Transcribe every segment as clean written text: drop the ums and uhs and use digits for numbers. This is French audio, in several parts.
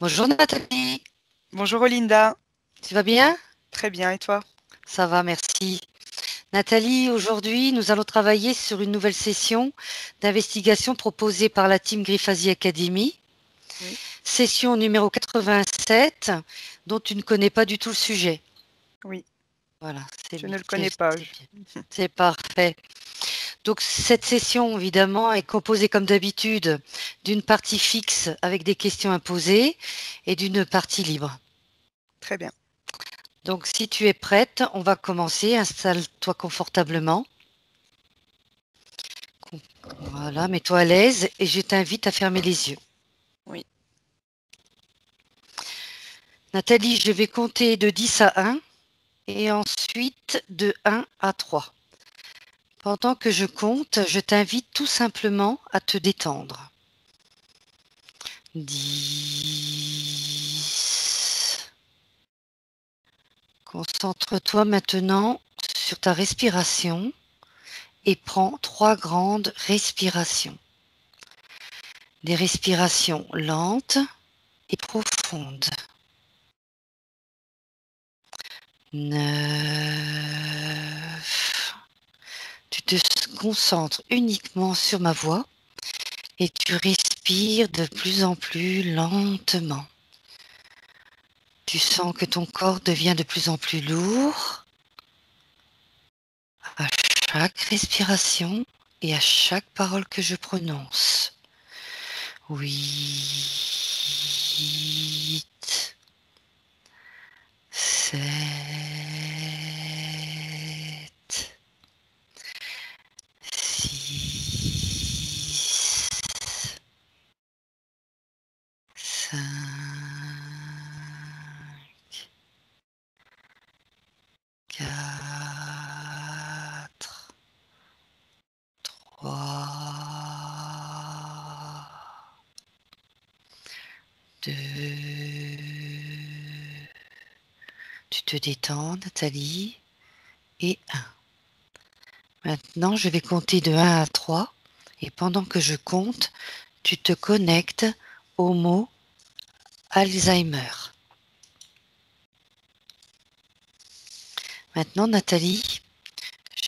Bonjour Nathalie, Bonjour Olinda, tu vas bien? très bien et toi? Ça va, merci. Nathalie, aujourd'hui, nous allons travailler sur une nouvelle session d'investigation proposée par la Team Griffasie Academy. Oui, Session numéro 87, dont tu ne connais pas du tout le sujet. oui, Voilà, c'est je bien, ne le connais pas. c'est bien. C'est parfait. Donc cette session, évidemment, est composée comme d'habitude d'une partie fixe avec des questions imposées et d'une partie libre. Très bien. Donc si tu es prête, on va commencer. Installe-toi confortablement. Voilà, mets-toi à l'aise et je t'invite à fermer les yeux. Oui, Nathalie, je vais compter de 10 à 1 et ensuite de 1 à 3. Pendant que je compte, je t'invite tout simplement à te détendre. 10. Concentre-toi maintenant sur ta respiration et prends 3 grandes respirations. Des respirations lentes et profondes. 9. Tu te concentres uniquement sur ma voix et tu respires de plus en plus lentement. Tu sens que ton corps devient de plus en plus lourd à chaque respiration et à chaque parole que je prononce. 8, 7, 6, 5, 4, 3, 2. Tu te détends, Nathalie. Et 1. Maintenant, je vais compter de 1 à 3. Et pendant que je compte, tu te connectes au mot Alzheimer. Maintenant, Nathalie,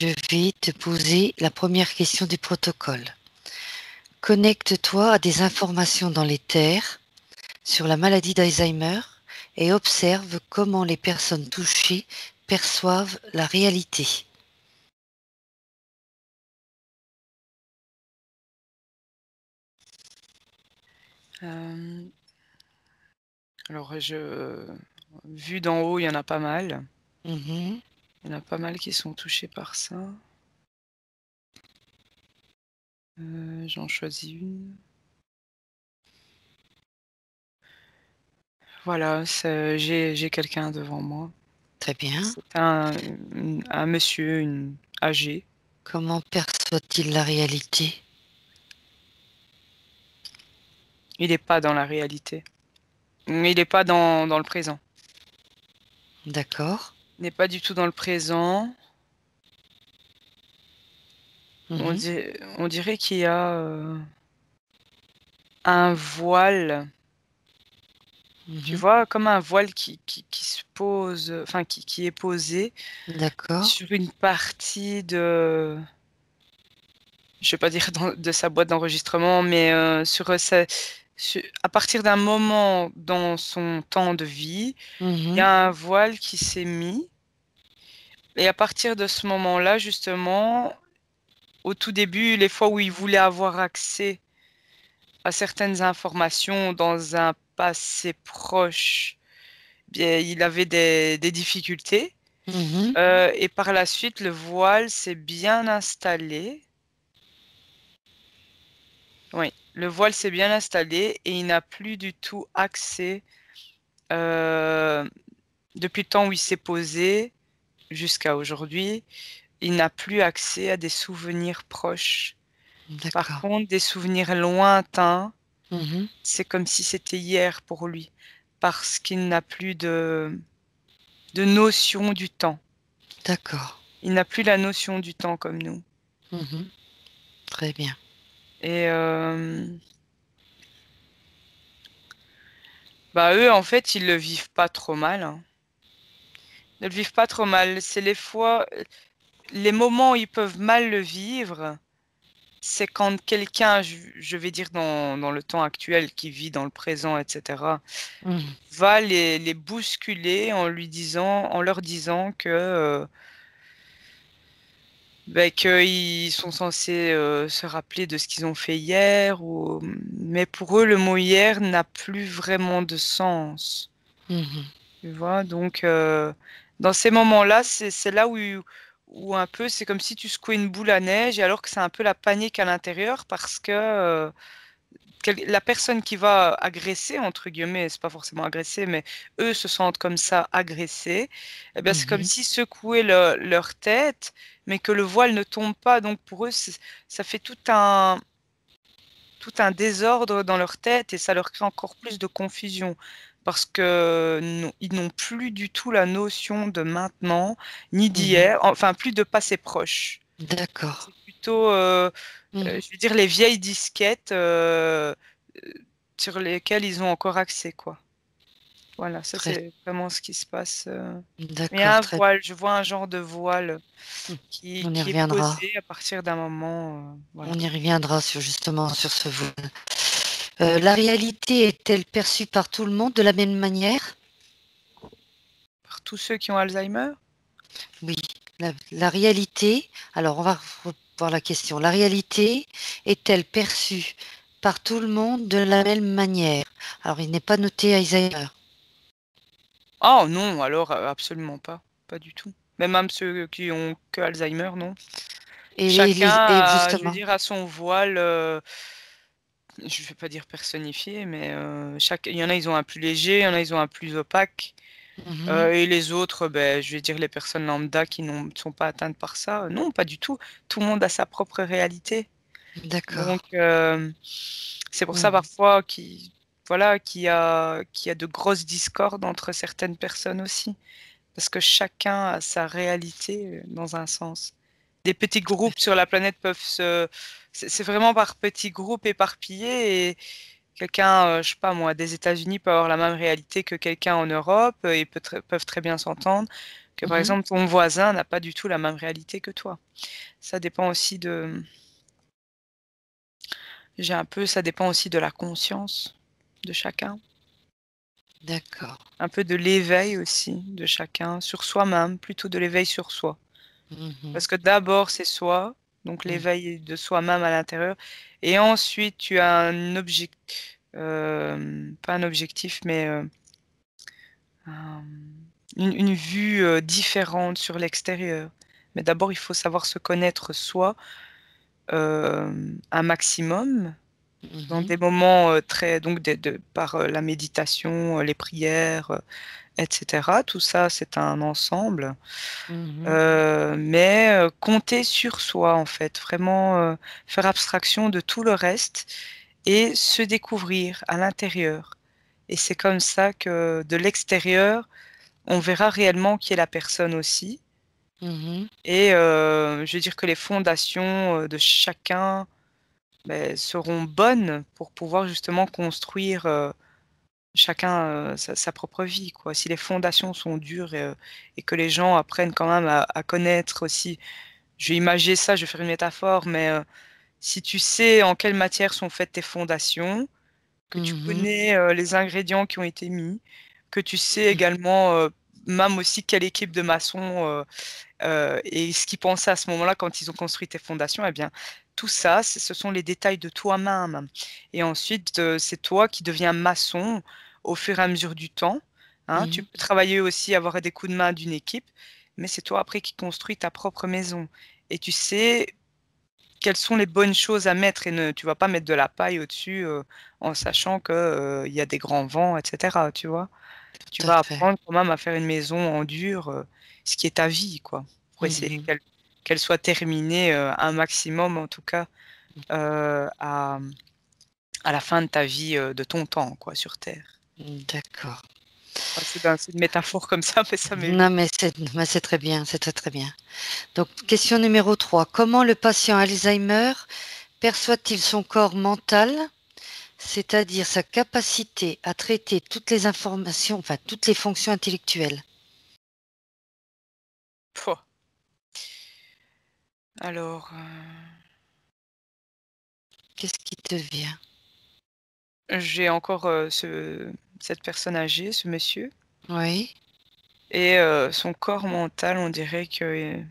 je vais te poser la première question du protocole. Connecte-toi à des informations dans les terres sur la maladie d'Alzheimer et observe comment les personnes touchées perçoivent la réalité. euh, vu d'en haut, il y en a pas mal. Mhm. Il y en a pas mal qui sont touchés par ça. J'en choisis une. Voilà, j'ai quelqu'un devant moi. Très bien. C'est un monsieur âgé. Comment perçoit-il la réalité? Il n'est pas dans la réalité. Il n'est pas dans le présent. D'accord. Il n'est pas du tout dans le présent. Mhm. On dirait qu'il y a un voile. Tu Mhm. vois, comme un voile qui se pose, enfin qui est posé D'accord. sur une partie je vais pas dire de sa boîte d'enregistrement, mais à partir d'un moment dans son temps de vie, il y Mhm. a un voile qui s'est mis. Et à partir de ce moment-là, justement, au tout début, les fois où il voulait avoir accès à certaines informations dans un passé proche, bien, il avait des difficultés. Mhm. Et par la suite, le voile s'est bien installé. Oui, le voile s'est bien installé et il n'a plus du tout accès, euh, depuis le temps où il s'est posé jusqu'à aujourd'hui, il n'a plus accès à des souvenirs proches. Par D'accord. contre, des souvenirs lointains, Mhm. c'est comme si c'était hier pour lui, parce qu'il n'a plus de notion du temps. D'accord. Il n'a plus la notion du temps comme nous. Mhm. Très bien. Et Bah, eux, en fait, ils le vivent pas trop mal, hein. Ils ne le vivent pas trop mal. C'est les fois, les moments où ils peuvent mal le vivre, c'est quand quelqu'un, je vais dire dans le temps actuel, qui vit dans le présent, etc., Mhm. va les bousculer en leur disant que ben, qu'ils sont censés se rappeler de ce qu'ils ont fait hier, mais pour eux, le mot hier n'a plus vraiment de sens. Mhm. Tu vois, donc dans ces moments-là, c'est là où un peu, c'est comme si tu secouais une boule à neige, et alors que c'est un peu la panique à l'intérieur parce que la personne qui va agresser, entre guillemets, c'est pas forcément agresser, mais eux se sentent comme ça agressés, eh bien, c'est comme Mhm. si secouaient leur tête, mais que le voile ne tombe pas. Donc pour eux, ça fait tout un désordre dans leur tête et ça leur crée encore plus de confusion parce que ils n'ont plus du tout la notion de maintenant ni Mhm. d'hier, enfin plus de passé proche. D'accord. C'est plutôt, Mhm. je veux dire, les vieilles disquettes sur lesquelles ils ont encore accès, quoi. Voilà, ça Très, c'est vraiment ce qui se passe. Mais il y a d'accord, un très. voile, je vois un genre de voile Mhm. qui, On y qui est reviendra. posé à partir d'un moment. On Voilà. y reviendra sur justement sur ce voile. La réalité est-elle perçue par tout le monde de la même manière? Par tous ceux qui ont Alzheimer? Oui. La réalité, alors on va revoir la question. La réalité est-elle perçue par tout le monde de la même manière? Alors il n'est pas noté Alzheimer. Oh non, alors absolument pas, pas du tout. Mais même ceux qui ont que Alzheimer, non. Chacun Et a, je veux justement. dire, a son voile, je ne vais pas dire personnifié, mais il y en a, ils ont un plus léger, il y en a, ils ont un plus opaque. Mhm. Et les autres, ben, je vais dire les personnes lambda qui ne sont pas atteintes par ça, non, pas du tout. Tout le monde a sa propre réalité. D'accord. Donc, c'est pour ça Mhm. parfois voilà, qu'il y a de grosses discordes entre certaines personnes aussi. Parce que chacun a sa réalité dans un sens. Des petits groupes sur la planète peuvent se... C'est vraiment par petits groupes éparpillés et quelqu'un, je sais pas moi, des États-Unis peut avoir la même réalité que quelqu'un en Europe et peuvent très bien s'entendre. Que par Mhm. exemple, ton voisin n'a pas du tout la même réalité que toi. Ça dépend aussi ça dépend aussi de la conscience de chacun. D'accord. Un peu de l'éveil aussi de chacun sur soi-même, plutôt de l'éveil sur soi. Mhm. Parce que d'abord, c'est soi, donc Mhm. l'éveil de soi-même à l'intérieur. Et ensuite, tu as pas un objectif, mais un- une vue différente sur l'extérieur. Mais d'abord, il faut savoir se connaître soi un maximum dans Mhm. des moments très, donc par la méditation, les prières, etc. Tout ça, c'est un ensemble. Mhm. Mais compter sur soi, en fait, vraiment faire abstraction de tout le reste et se découvrir à l'intérieur. Et c'est comme ça que de l'extérieur, on verra réellement qui est la personne aussi. Mhm. Et je veux dire que les fondations de chacun ben, seront bonnes pour pouvoir justement construire chacun sa propre vie, quoi. Si les fondations sont dures et que les gens apprennent quand même à connaître aussi. Je vais imager ça, je vais faire une métaphore, mais si tu sais en quelle matière sont faites tes fondations, que tu Mhm. connais les ingrédients qui ont été mis, que tu sais également même aussi quelle équipe de maçons et ce qu'ils pensaient à ce moment-là quand ils ont construit tes fondations, eh bien, tout ça, ce sont les détails de toi-même. Et ensuite, c'est toi qui deviens maçon au fur et à mesure du temps. Hein. Tu Mhm. peux travailler aussi, avoir des coups de main d'une équipe, mais c'est toi après qui construis ta propre maison. Et tu sais quelles sont les bonnes choses à mettre et tu vas pas mettre de la paille au-dessus en sachant que, il y a des grands vents, etc. Tu vois? Tu Tout à vas fait. apprendre quand même à faire une maison en dur, ce qui est ta vie, quoi, pour essayer Mhm. qu'elle soit terminée, un maximum en tout cas, à la fin de ta vie, de ton temps, quoi, sur terre. D'accord. C'est une métaphore comme ça, mais ça m'est venu. Non, mais c'est très bien, c'est très très bien. Donc, question numéro 3. Comment le patient Alzheimer perçoit-il son corps mental, C'est-à-dire sa capacité à traiter toutes les informations, enfin toutes les fonctions intellectuelles. Pouah. Alors, Qu'est-ce qui te vient? j'ai encore, cette personne âgée, ce monsieur Oui, et son corps mental, on dirait que,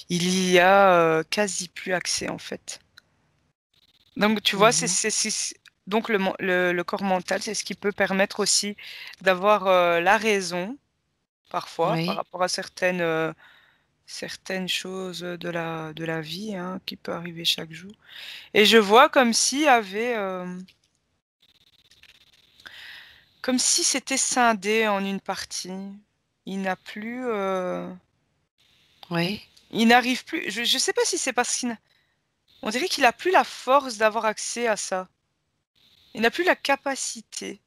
il y a, quasi plus accès, en fait. Donc tu vois, mmh, donc le corps mental, c'est ce qui peut permettre aussi d'avoir, la raison, parfois, par oui, rapport à certaines choses, de la vie, hein, qui peut arriver chaque jour et je vois comme s'il y avait, comme si c'était scindé en une partie. Il n'a plus, oui, il n'arrive plus je sais pas si c'est parce qu'il n'a on dirait qu'il a plus la force d'avoir accès à ça. Il n'a plus la capacité.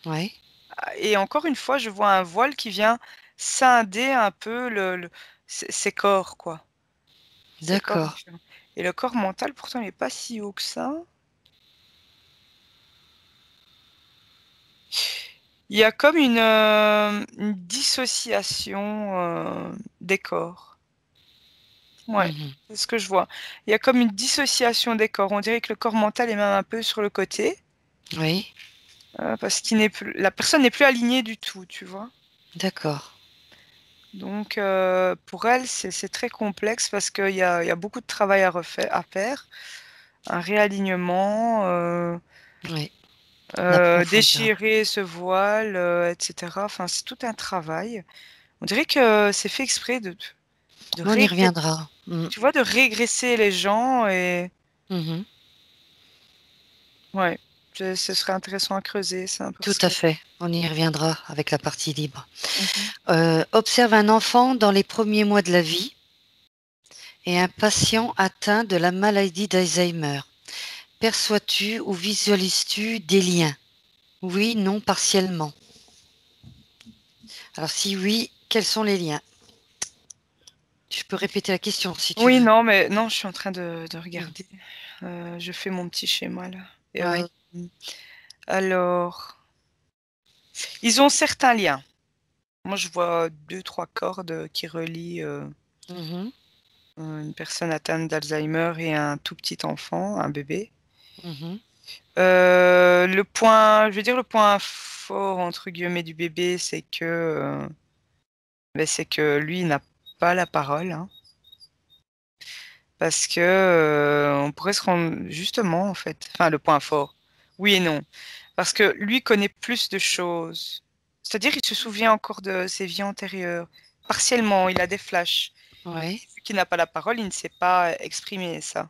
oui, Ah et encore une fois, je vois un voile qui vient scinder un peu le ses corps, quoi. Ses corps d'accord. différents et le corps mental, pourtant, il est pas si haut que ça. Il y a comme une dissociation, des corps. Ouais, Mmh. c'est ce que je vois. Il y a comme une dissociation des corps. On dirait que le corps mental est même un peu sur le côté, Oui, parce qu'il n'est plus la personne n'est plus alignée du tout, tu vois? d'accord. Donc pour elle, c'est très complexe parce qu'il y a beaucoup de travail à faire, un réalignement, Oui, la profondeur. déchirer ce voile, et cetera. Enfin, c'est tout un travail. On dirait que c'est fait exprès de Mais on y régresser, reviendra. Mmh. tu vois? De régresser les gens et Mmh. ouais, ce serait intéressant à creuser ça Tout parce à que fait, on y reviendra avec la partie libre. mmh Observe un enfant dans les premiers mois de la vie et un patient atteint de la maladie d'Alzheimer. Perçois-tu ou visualises-tu des liens? Oui, non, partiellement. Alors si oui, quels sont les liens? Tu peux répéter la question si tu Oui, veux. non, mais non, je suis en train de Mmh. regarder, je fais mon petit schéma là et Oui. alors ils ont certains liens. Moi, je vois deux trois cordes, qui relient, Mmh. une personne atteinte d'Alzheimer et un tout petit enfant, un bébé. Mmh. Le point je veux dire le point «fort» entre guillemets du bébé, c'est que lui, il n'a pas la parole, hein, parce que, on pourrait se rendre justement, en fait enfin le point fort, oui et non, parce que lui connaît plus de choses. C'est-à-dire, il se souvient encore de ses vies antérieures, partiellement, il a des flashs. Oui, Vu qu'il n'a pas la parole, il ne sait pas exprimer ça,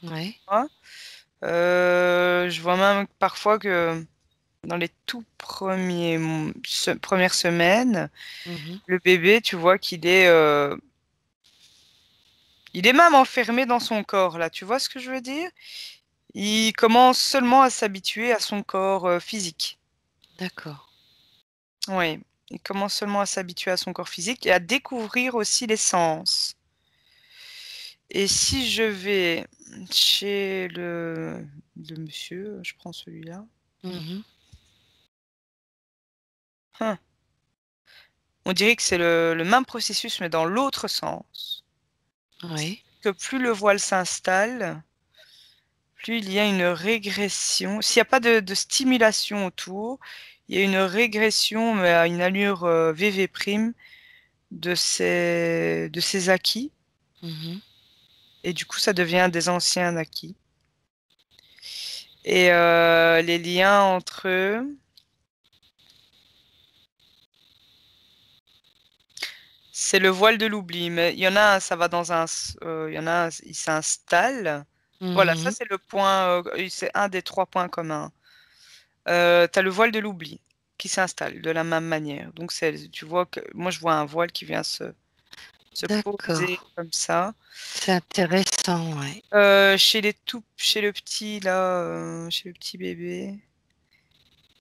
oui. tu vois? Je vois même parfois que dans les tout premiers premières semaines, Mmh. le bébé, tu vois il est même enfermé dans son corps là, tu vois ce que je veux dire? Il commence seulement à s'habituer à son corps, physique. D'accord. Oui, il commence seulement à s'habituer à son corps physique et à découvrir aussi les sens. Et si je vais chez le monsieur, je prends celui-là. Mmh. Hein, on dirait que c'est le même processus mais dans l'autre sens. Oui. Que plus le voile s'installe, plus il y a une régression. S'il y a pas de stimulation autour, il y a une régression, mais à une allure, VV prime de ses acquis Mmh. et du coup, ça devient des anciens acquis et les liens entre eux, c'est le voile de l'oubli, mais il y en a un, ça va dans un il y en a un, il s'installe. Voilà, ça Mmh. c'est le point, c'est un des 3 points communs. Tu as le voile de l'oubli qui s'installe de la même manière. Donc c'est tu vois que moi je vois un voile qui vient se poser D'accord. comme ça. C'est intéressant, ouais. Chez le petit là, chez le petit bébé,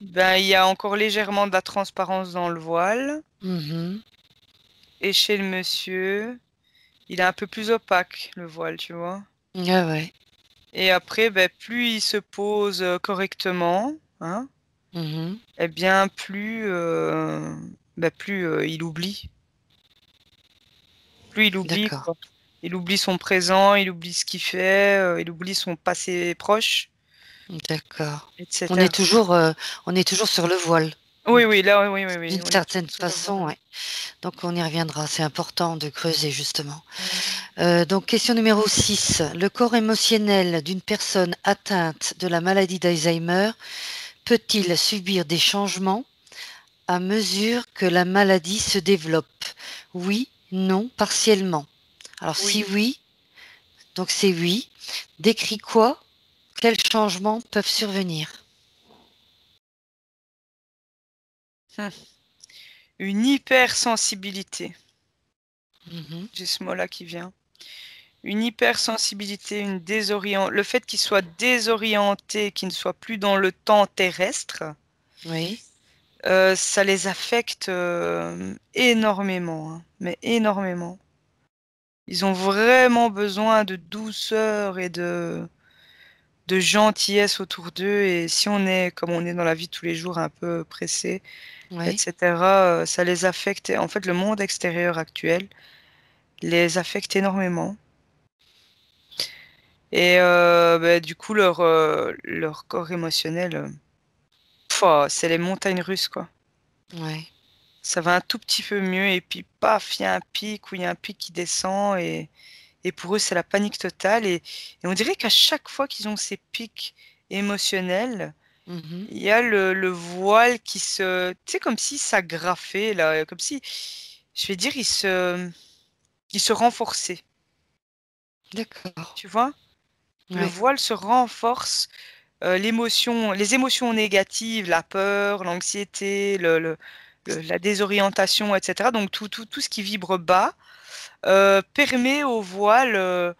ben, il y a encore légèrement de la transparence dans le voile Mmh. et chez le monsieur, il est un peu plus opaque le voile, tu vois? Ah ouais. Et après, ben, plus il se pose correctement, hein, Mhm. eh bien, plus il oublie. Plus il oublie, D'accord. quoi. Il oublie son présent, il oublie ce qu'il fait, il oublie son passé proche, D'accord. On est etc. toujours, euh, on est toujours sur le voile, Oui, oui, là, oui, oui, oui, d'une on est toujours certaine sur le façon, voile. ouais. Donc on y reviendra. C'est important de creuser justement. Donc question numéro 6. Le corps émotionnel d'une personne atteinte de la maladie d'Alzheimer peut-il subir des changements à mesure que la maladie se développe? Oui, non, partiellement. Alors si Oui. oui, donc c'est oui. Décris quoi? Quels changements peuvent survenir? Hum. Une hypersensibilité. Mhm. J'ai ce mot-là qui vient. Une hypersensibilité, le fait qu'il soit désorienté, qu'il ne soit plus dans le temps terrestre, Oui, ça les affecte énormément, hein, mais énormément. Ils ont vraiment besoin de douceur et de gentillesse autour d'eux. Et si on est, comme on est dans la vie de tous les jours, un peu pressé, oui. etc., ça les affecte. En fait, le monde extérieur actuel les affecte énormément. Et bah, du coup, leur corps émotionnel, pouah, c'est les montagnes russes, quoi. Ouais. Ça va un tout petit peu mieux et puis paf, il y a un pic ou il y a un pic qui descend et pour eux, c'est la panique totale et on dirait qu'à chaque fois qu'ils ont ces pics émotionnels, Mhm. il y a le voile qui se tu sais, comme si s'agrafait là, comme si, je vais dire, il se renforçait, D'accord. tu vois? Le Ouais. voile se renforce. Les émotions négatives, la peur, l'anxiété, la désorientation, et cetera, donc tout ce qui vibre bas, permet au voile,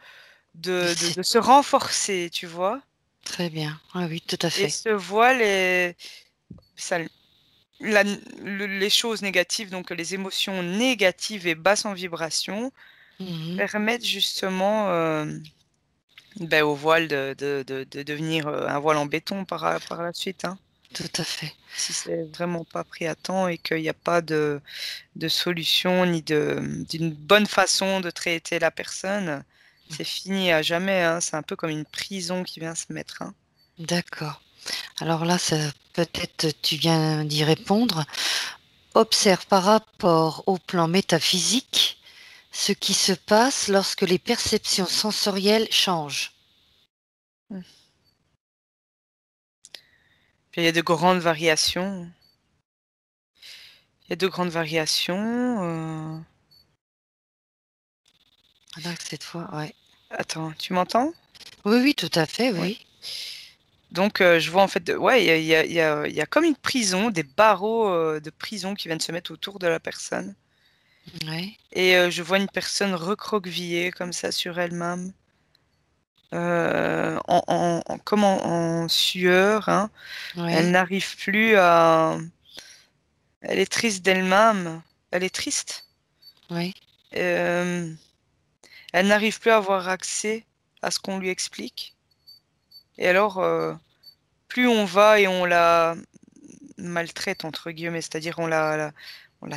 C'est de se renforcer, tu vois? très bien. Ah oui, tout à Et fait. ce voile est ça la les choses négatives, donc les émotions négatives et basses en vibration, Mhm. permettent justement, au voile de devenir, un voile en béton par la suite, hein. Tout à fait. Si c'est vraiment pas pris à temps et qu'il y a pas de solution ni d'une bonne façon de traiter la personne, c'est fini à jamais, hein. C'est un peu comme une prison qui vient se mettre, hein. D'accord. Alors là, ça peut-être tu viens d'y répondre. Observe par rapport au plan métaphysique ce qui se passe lorsque les perceptions sensorielles changent. Mmh. Puis il y a de grandes variations. Il y a de grandes variations, Ah là, cette fois, ouais. attends, tu m'entends? Oui, oui, tout à fait, Ouais. oui. Donc je vois en fait ouais, il y a comme une prison, des barreaux, de prison qui viennent se mettre autour de la personne Ouais, et je vois une personne recroquevillée comme ça sur elle-même. Comme en sueur, hein. Elle ouais, n'arrive plus à elle est triste d'elle-même, elle est triste. ouais. Hem, Elle n'arrive plus à avoir accès à ce qu'on lui explique et alors, plus on va et on la «maltraite» entre guillemets, c'est-à-dire on la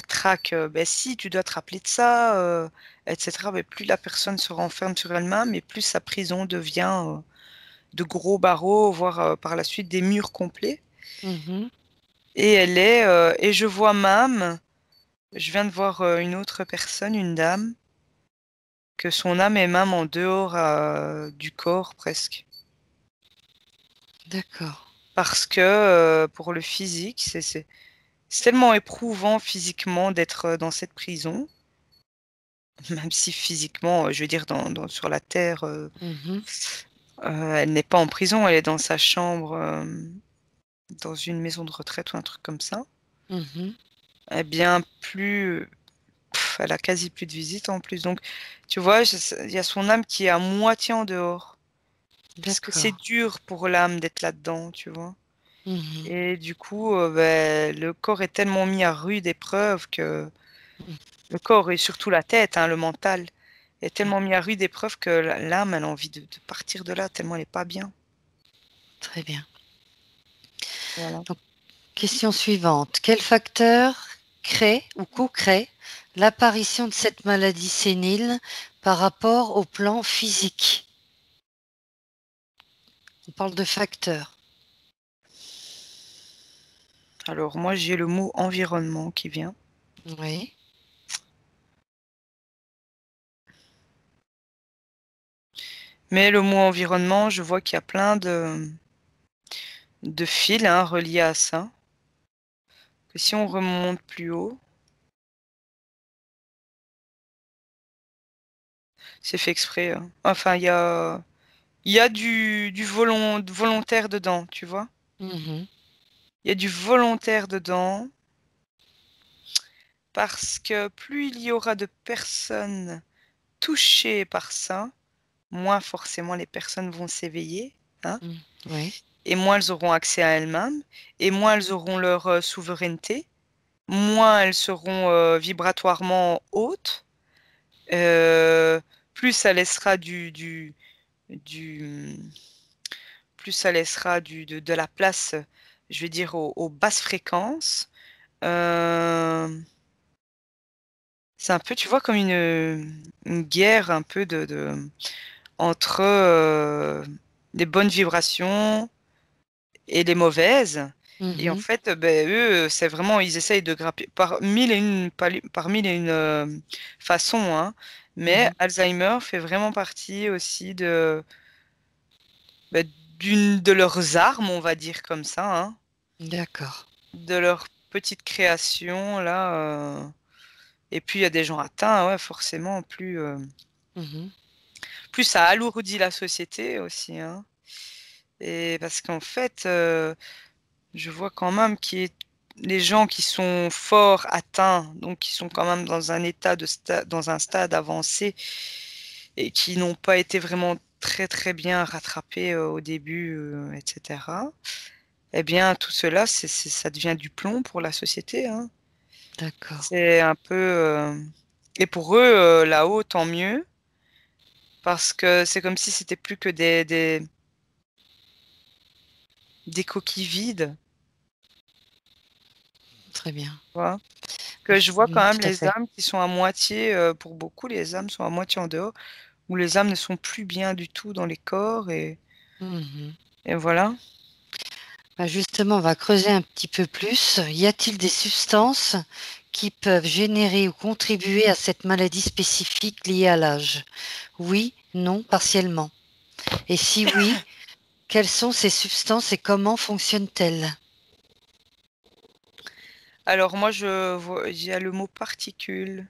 traque, «Beh si, tu dois te rappeler de ça», et cetera, mais plus la personne se renferme sur elle-même et plus sa prison devient, de gros barreaux, voire, par la suite des murs complets. Mhm. Et je vois même, je viens de voir, une autre personne, une dame, que son âme est même en dehors, du corps presque. D'accord. Parce que, pour le physique, c'est tellement éprouvant physiquement d'être, dans cette prison, même si physiquement, je veux dire sur la terre, Mhm. elle n'est pas en prison, elle est dans sa chambre, dans une maison de retraite ou un truc comme ça. Mhm. Eh bien, elle a quasi plus de visites en plus, donc tu vois, il y a son âme qui est à moitié en dehors. Parce que c'est D'accord. dur pour l'âme d'être là-dedans, tu vois? Mhm. Et du coup, le corps est tellement mis à rude épreuve que le corps et surtout la tête, hein, le mental est tellement mis à rude épreuve que l'âme, elle a envie de partir de là, tellement elle n'est pas bien. Très bien. Voilà. Donc, question suivante. Quel facteur crée ou co-crée l'apparition de cette maladie sénile par rapport au plan physique? On parle de facteurs. Alors moi, j'ai le mot environnement qui vient. Oui. Mais le mot environnement, je vois qu'il y a plein de fils hein, reliés à ça. Que si on remonte plus haut, c'est fait exprès. Hein. Enfin, il y a du volontaire dedans, tu vois. Mhm. Il y a du volontaire dedans. Parce que plus il y aura de personnes touchées par ça, moins forcément les personnes vont s'éveiller. Hein, Mm. Oui. et moins elles auront accès à elles-mêmes, et moins elles auront leur souveraineté, moins elles seront vibratoirement hautes, euh, plus ça laissera du plus ça laissera de la place, je vais dire, aux basses fréquences. Euh, c'est un peu, tu vois, comme une guerre un peu entre des bonnes vibrations et les mauvaises. Et en Mhm. fait, ben, eux, c'est vraiment, ils essayent de grimper par mille et une, par mille et une façons, hein. Mais Mhm. Alzheimer fait vraiment partie aussi ben, de leurs armes, on va dire comme ça, hein, D'accord. de leur petite création, là. Et puis, il y a des gens atteints, ouais, forcément, Mhm. plus ça alourdit la société aussi, hein. Et parce qu'en fait, je vois quand même les gens qui sont forts atteints, donc qui sont quand même dans un état dans un stade avancé et qui n'ont pas été vraiment très très bien rattrapés au début, etc. Eh bien, tout cela, ça devient du plomb pour la société, hein. D'accord. C'est un peu et pour eux, là-haut, tant mieux, parce que c'est comme si c'était plus que des coquilles vides, Très bien. tu vois. Que je vois quand même Tout à les fait. âmes qui sont à moitié, pour beaucoup, les âmes sont à moitié en dehors, où les âmes ne sont plus bien du tout dans les corps, Mhm. et voilà. Bah, justement, on va creuser un petit peu plus. Y a-t-il des substances qui peuvent générer ou contribuer à cette maladie spécifique liée à l'âge? Oui, non, partiellement. Et si oui, quelles sont ces substances et comment fonctionnent-elles? Alors moi, je vois, il y a le mot particule,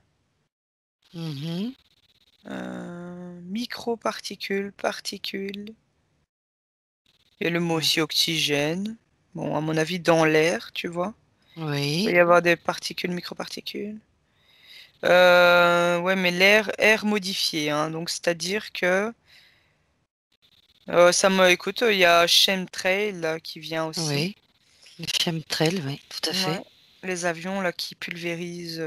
Mhm. microparticules, particules. Il y a le mot Ouais. aussi oxygène. Bon, à mon avis, dans l'air, tu vois. Il peut Oui, y avoir des particules, microparticules. Ouais, mais air modifié, hein, donc c'est-à-dire que écoute, il y a chemtrail là, qui vient aussi. oui. Les chemtrails, oui, tout à Ouais. fait. Les avions là qui pulvérisent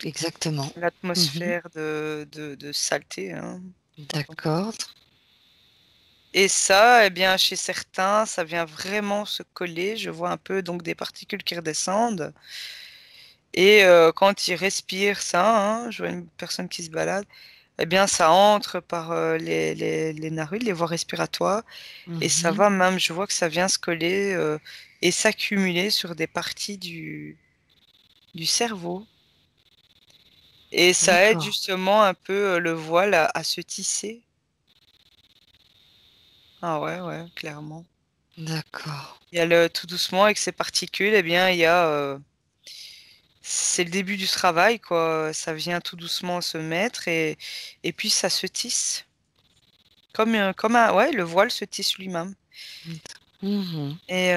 Exactement. Mhm. l'atmosphère de saleté, hein. D'accord. Et ça, eh bien, chez certains, ça vient vraiment se coller. Je vois un peu donc des particules qui redescendent. Et quand ils respirent ça, hein, je vois une personne qui se balade, eh bien, ça entre par les narines, les voies respiratoires. Et ça Mhm. va même, je vois que ça vient se coller et s'accumuler sur des parties du cerveau. Et ça aide D'accord. justement un peu le voile à se tisser. Ah ouais, ouais, clairement. D'accord. Il y a le tout doucement avec ces particules, eh bien, il y a c'est le début du travail, quoi. Ça vient tout doucement se mettre et puis ça se tisse. Comme un, ouais, le voile se tisse lui-même. Mhm. Et,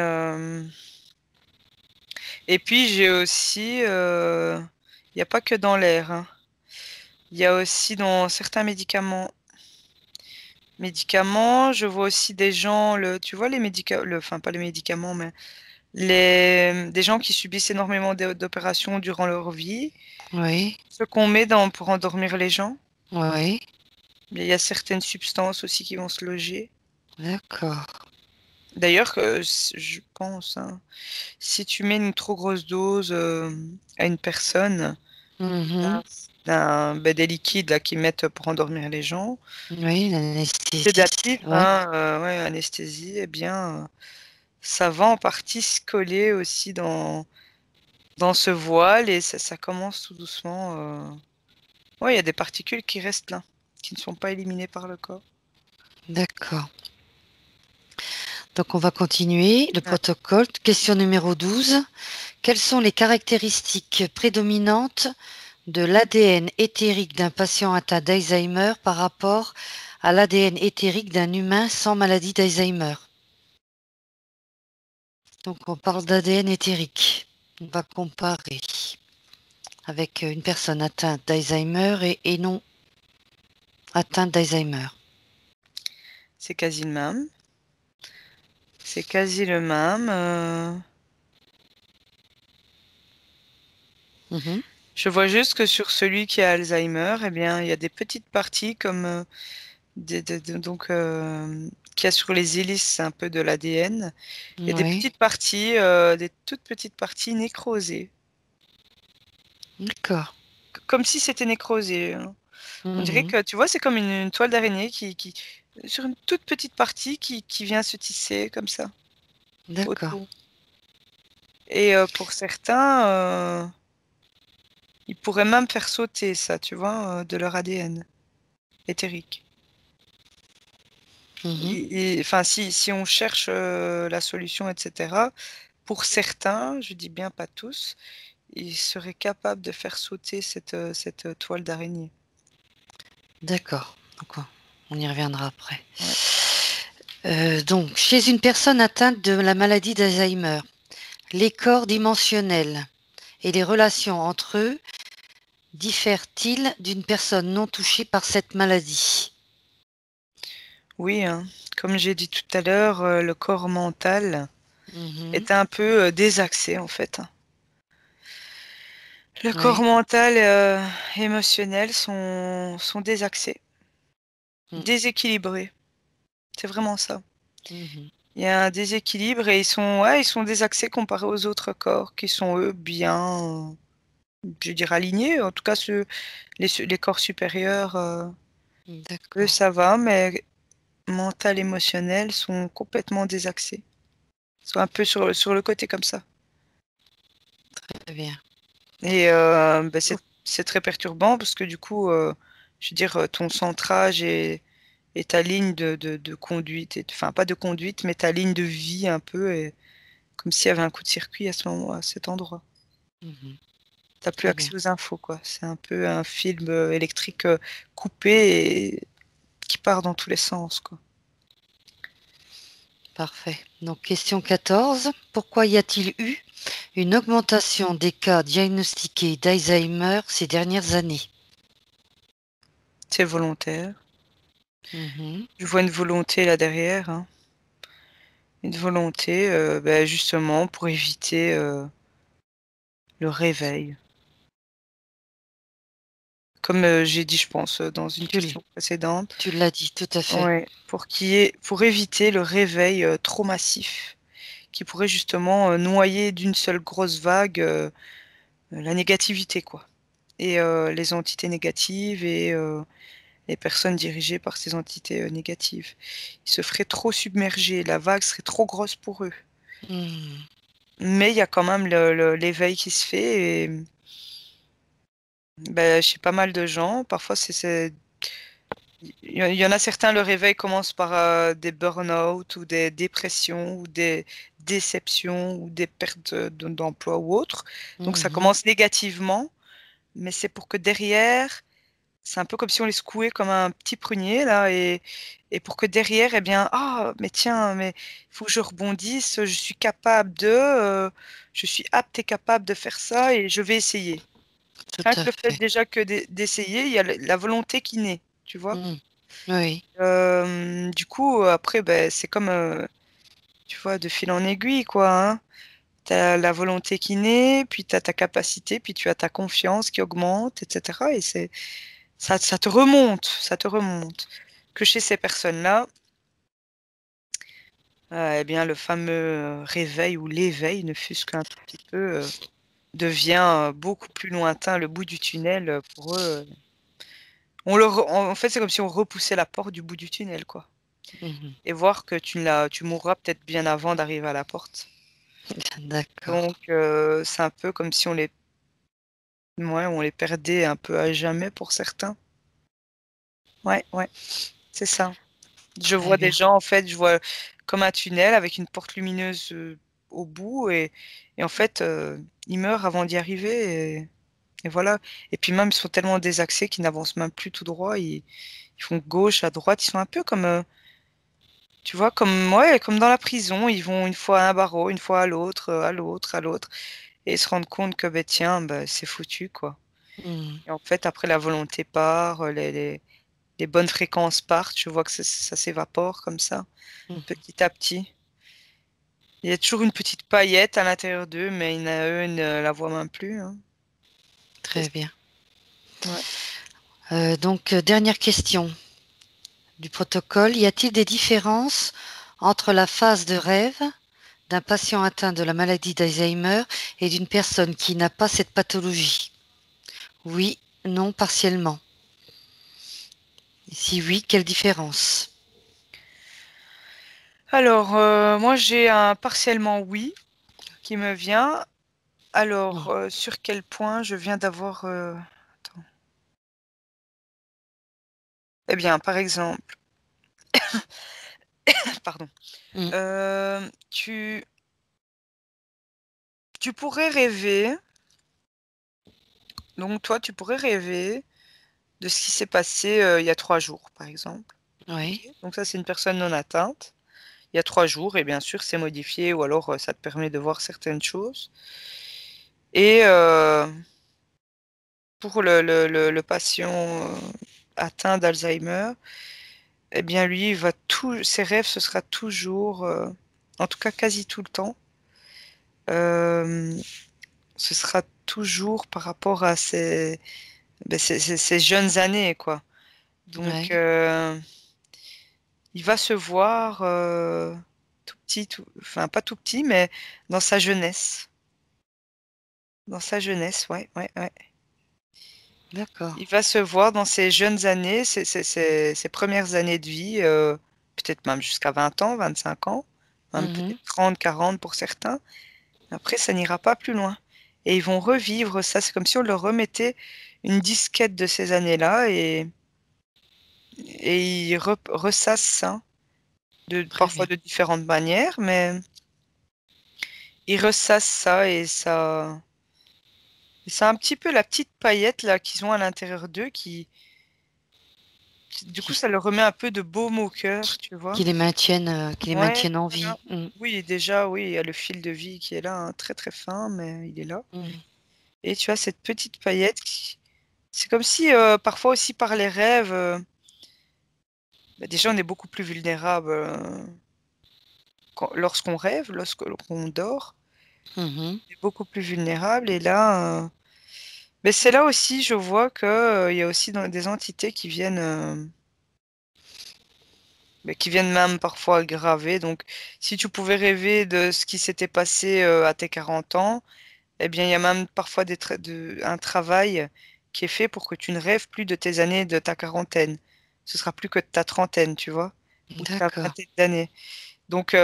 et puis j'ai aussi, il n'y a pas que dans l'air, hein. Il y a aussi dans certains médicaments, je vois aussi des gens, tu vois les médicaments, enfin pas les médicaments, mais des gens qui subissent énormément d'opérations durant leur vie Oui, Ce qu'on met pour endormir les gens. oui, Mais il y a certaines substances aussi qui vont se loger. d'accord. D'ailleurs, je pense, hein, si tu mets une trop grosse dose à une personne, Mhm. des liquides là, qu'ils mettent pour endormir les gens, Oui, l'anesthésie. sédatifs, Ouais, hein, ouais, anesthésie, eh bien, ça va en partie se coller aussi dans ce voile et ça commence tout doucement. Ouais, il y a des particules qui restent là, qui ne sont pas éliminées par le corps. d'accord. Donc on va continuer le Ouais. protocole. Question numéro 12. Quelles sont les caractéristiques prédominantes de l'ADN éthérique d'un patient atteint d'Alzheimer par rapport à l'ADN éthérique d'un humain sans maladie d'Alzheimer? Donc on parle d'ADN éthérique. On va comparer avec une personne atteinte d'Alzheimer et non atteinte d'Alzheimer. C'est quasi le même. C'est quasi le même. Mhm. Je vois juste que sur celui qui a Alzheimer, eh bien, il y a des petites parties comme donc qu'il y a sur les hélices un peu de l'ADN. Il y a des Oui, petites parties, des toutes petites parties nécrosées, d'accord. comme si c'était nécrosé, hein. On dirait Mhm. que tu vois, c'est comme une toile d'araignée qui sur une toute petite partie qui vient se tisser comme ça D'accord. autour. Et pour certains, ils pourraient même faire sauter ça, tu vois, de leur ADN éthérique. Mhm. Enfin, si on cherche la solution, etc., pour certains, je dis bien pas tous, ils seraient capables de faire sauter cette toile d'araignée. D'accord. Donc, on y reviendra après. Ouais. Donc, chez une personne atteinte de la maladie d'Alzheimer, les corps dimensionnels et les relations entre eux diffèrent-ils d'une personne non touchée par cette maladie? Oui, hein. Comme j'ai dit tout à l'heure, le corps mental Mhm. est un peu désaxé en fait, hein. Le corps Oui. mental émotionnel sont désaxés, Mm. déséquilibrés. C'est vraiment ça. Mhm. Il y a un déséquilibre et ouais, ils sont désaxés comparés aux autres corps qui sont eux bien, je dirais alignés. En tout cas, les corps supérieurs, eux, D'accord. ça va, mais mental, émotionnel sont complètement désaxés. Ils sont un peu sur le côté comme ça. Très bien. Et Oh, c'est très perturbant parce que du coup, je veux dire, ton centrage et ta ligne de conduite, enfin pas de conduite, mais ta ligne de vie un peu, et comme s'il y avait un coup de circuit à ce moment, à cet endroit. mhm. T'as plus Très bien. accès aux infos, quoi. C'est un peu un film électrique coupé et qui part dans tous les sens, quoi. Parfait. Donc, question 14. Pourquoi y a-t-il eu une augmentation des cas diagnostiqués d'Alzheimer ces dernières années? C'est volontaire. Mhm. Je vois une volonté là derrière, hein. Une volonté, justement, pour éviter le réveil. Comme j'ai dit, je pense, dans une Tu, l- question précédente. Tu l'as dit, tout à fait. Ouais, pour éviter le réveil trop massif, qui pourrait justement noyer d'une seule grosse vague la négativité, quoi. Et les entités négatives et les personnes dirigées par ces entités négatives. Ils se feraient trop submerger, la vague serait trop grosse pour eux. Mhm. Mais il y a quand même l'éveil qui se fait et chez pas mal de gens, parfois il y en a certains, le réveil commence par des burn-out ou des dépressions ou des déceptions ou des pertes d'emploi ou autres. Donc ça Mhm. commence négativement, mais c'est pour que derrière, c'est un peu comme si on les secouait comme un petit prunier là, et pour que derrière, eh bien, ah, mais tiens, mais il faut que je rebondisse, je suis capable je suis apte et capable de faire ça et je vais essayer. Tout Rien que à le fait fait. déjà que d'essayer, il y a la volonté qui naît, tu vois. Mhm. Oui. Du coup, après, c'est comme, tu vois, de fil en aiguille, quoi, hein. tu as la volonté qui naît, puis tu as ta capacité, puis tu as ta confiance qui augmente, et cetera et ça te remonte, ça te remonte. Que chez ces personnes-là, eh bien, le fameux, réveil ou l'éveil, ne fût-ce qu'un tout petit peu, devient, beaucoup plus lointain. Le bout du tunnel, pour eux, on leur en fait, c'est comme si on repoussait la porte du bout du tunnel, quoi Mmh. et voir que tu mourras peut-être bien avant d'arriver à la porte. D'accord. Donc c'est un peu comme si on les perdait un peu à jamais pour certains. Ouais, ouais, c'est ça. Je Très vois des bien. gens, en fait, je vois comme un tunnel avec une porte lumineuse, au bout et en fait, ils meurent avant d'y arriver et voilà et puis même, ils sont tellement désaxés qu'ils n'avancent même plus tout droit. Ils font gauche, à droite. Ils sont un peu comme, tu vois, comme ouais, comme dans la prison. Ils vont une fois à un barreau, une fois à l'autre, à l'autre, à l'autre et ils se rendent compte que, beh, tiens, bah, c'est foutu, quoi Mmh. et en fait, après la volonté part, les bonnes fréquences partent. Je vois que ça s'évapore comme ça, Mmh. petit à petit. Il y a toujours une petite paillette à l'intérieur d'eux, mais eux ne la voient même plus, hein. C'est Très bien. ouais. Donc, dernière question du protocole. Y a-t-il des différences entre la phase de rêve d'un patient atteint de la maladie d'Alzheimer et d'une personne qui n'a pas cette pathologie? Oui, non, partiellement. Et si oui, quelle différence? Alors, moi j'ai un partiellement oui qui me vient. Alors, Mmh. sur quel point je viens d'avoir, attends. Eh bien, par exemple, pardon, Mmh. tu pourrais rêver donc toi, tu pourrais rêver de ce qui s'est passé, il y a 3 jours, par exemple. OK? Oui, Donc ça, c'est une personne non atteinte. Il y a 3 jours et bien sûr, c'est modifié ou alors, ça te permet de voir certaines choses et pour le patient, atteint d'Alzheimer, eh bien, lui, il va tout ses rêves, ce sera toujours, en tout cas quasi tout le temps, hem, ce sera toujours par rapport à ses jeunes années, quoi. Donc ouais, il va se voir, tout petit, tout enfin pas tout petit, mais dans sa jeunesse. Dans sa jeunesse, ouais, ouais, ouais. d'accord. Il va se voir dans ses jeunes années, ses 1 années de vie, peut-être même jusqu'à 20 ans, 25 ans, même Mmh. peut-être 30, 40 pour certains. Après, ça n'ira pas plus loin et ils vont revivre ça. C'est comme si on leur remettait une disquette de ces années-là et ils ressassent ça Très parfois bien. de différentes manières, mais ils ressassent ça et c'est un petit peu la petite paillette là qu'ils ont à l'intérieur d'eux qui du coup, Qui ça leur remet un peu de baume au cœur, tu vois? qui les Ouais, maintiennent en voilà. vie. Mmh. Oui, déjà, oui, il y a le fil de vie qui est là, hein, très, très fin, mais il est là Mmh. et tu as cette petite paillette qui c'est comme si, parfois aussi par les rêves, bah, déjà on est beaucoup plus vulnérable, lorsqu'on rêve, lorsque l'on dort, Mmh. on est beaucoup plus vulnérable et là, mais c'est là aussi je vois que, il y a aussi dans des entités qui viennent, qui viennent même parfois graver donc si tu pouvais rêver de ce qui s'était passé, à tes 40 ans, eh bien, il y a même parfois un travail qui est fait pour que tu ne rêves plus de tes années de ta quarantaine. Ce sera plus que de ta trentaine, tu vois? Ou de ta D'accord. vingtaine d'années. Donc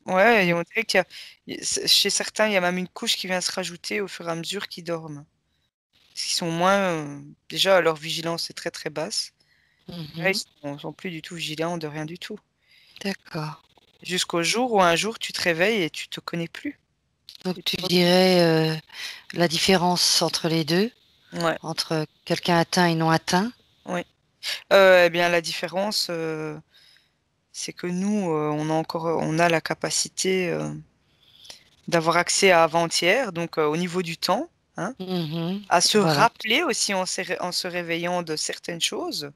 ouais et Mmh. on dirait qu'il y a chez certains, il y a même une couche qui vient se rajouter au fur et à mesure qu'ils dorment. Parce qu'ils sont moins, déjà leur vigilance est très, très basse. Là, Mmh. sont plus du tout vigilants de rien du tout. D'accord. Jusqu'au jour où un jour tu te réveilles et tu te connais plus Donc et tu tu vois plus. dirais, la différence entre les 2, Ouais, entre quelqu'un atteint et non atteint? oui. Eh bien la différence, c'est que nous, on a la capacité, d'avoir accès à avant-hier, donc au niveau du temps, hein, Mmh. à se Voilà. rappeler aussi en se réveillant de certaines choses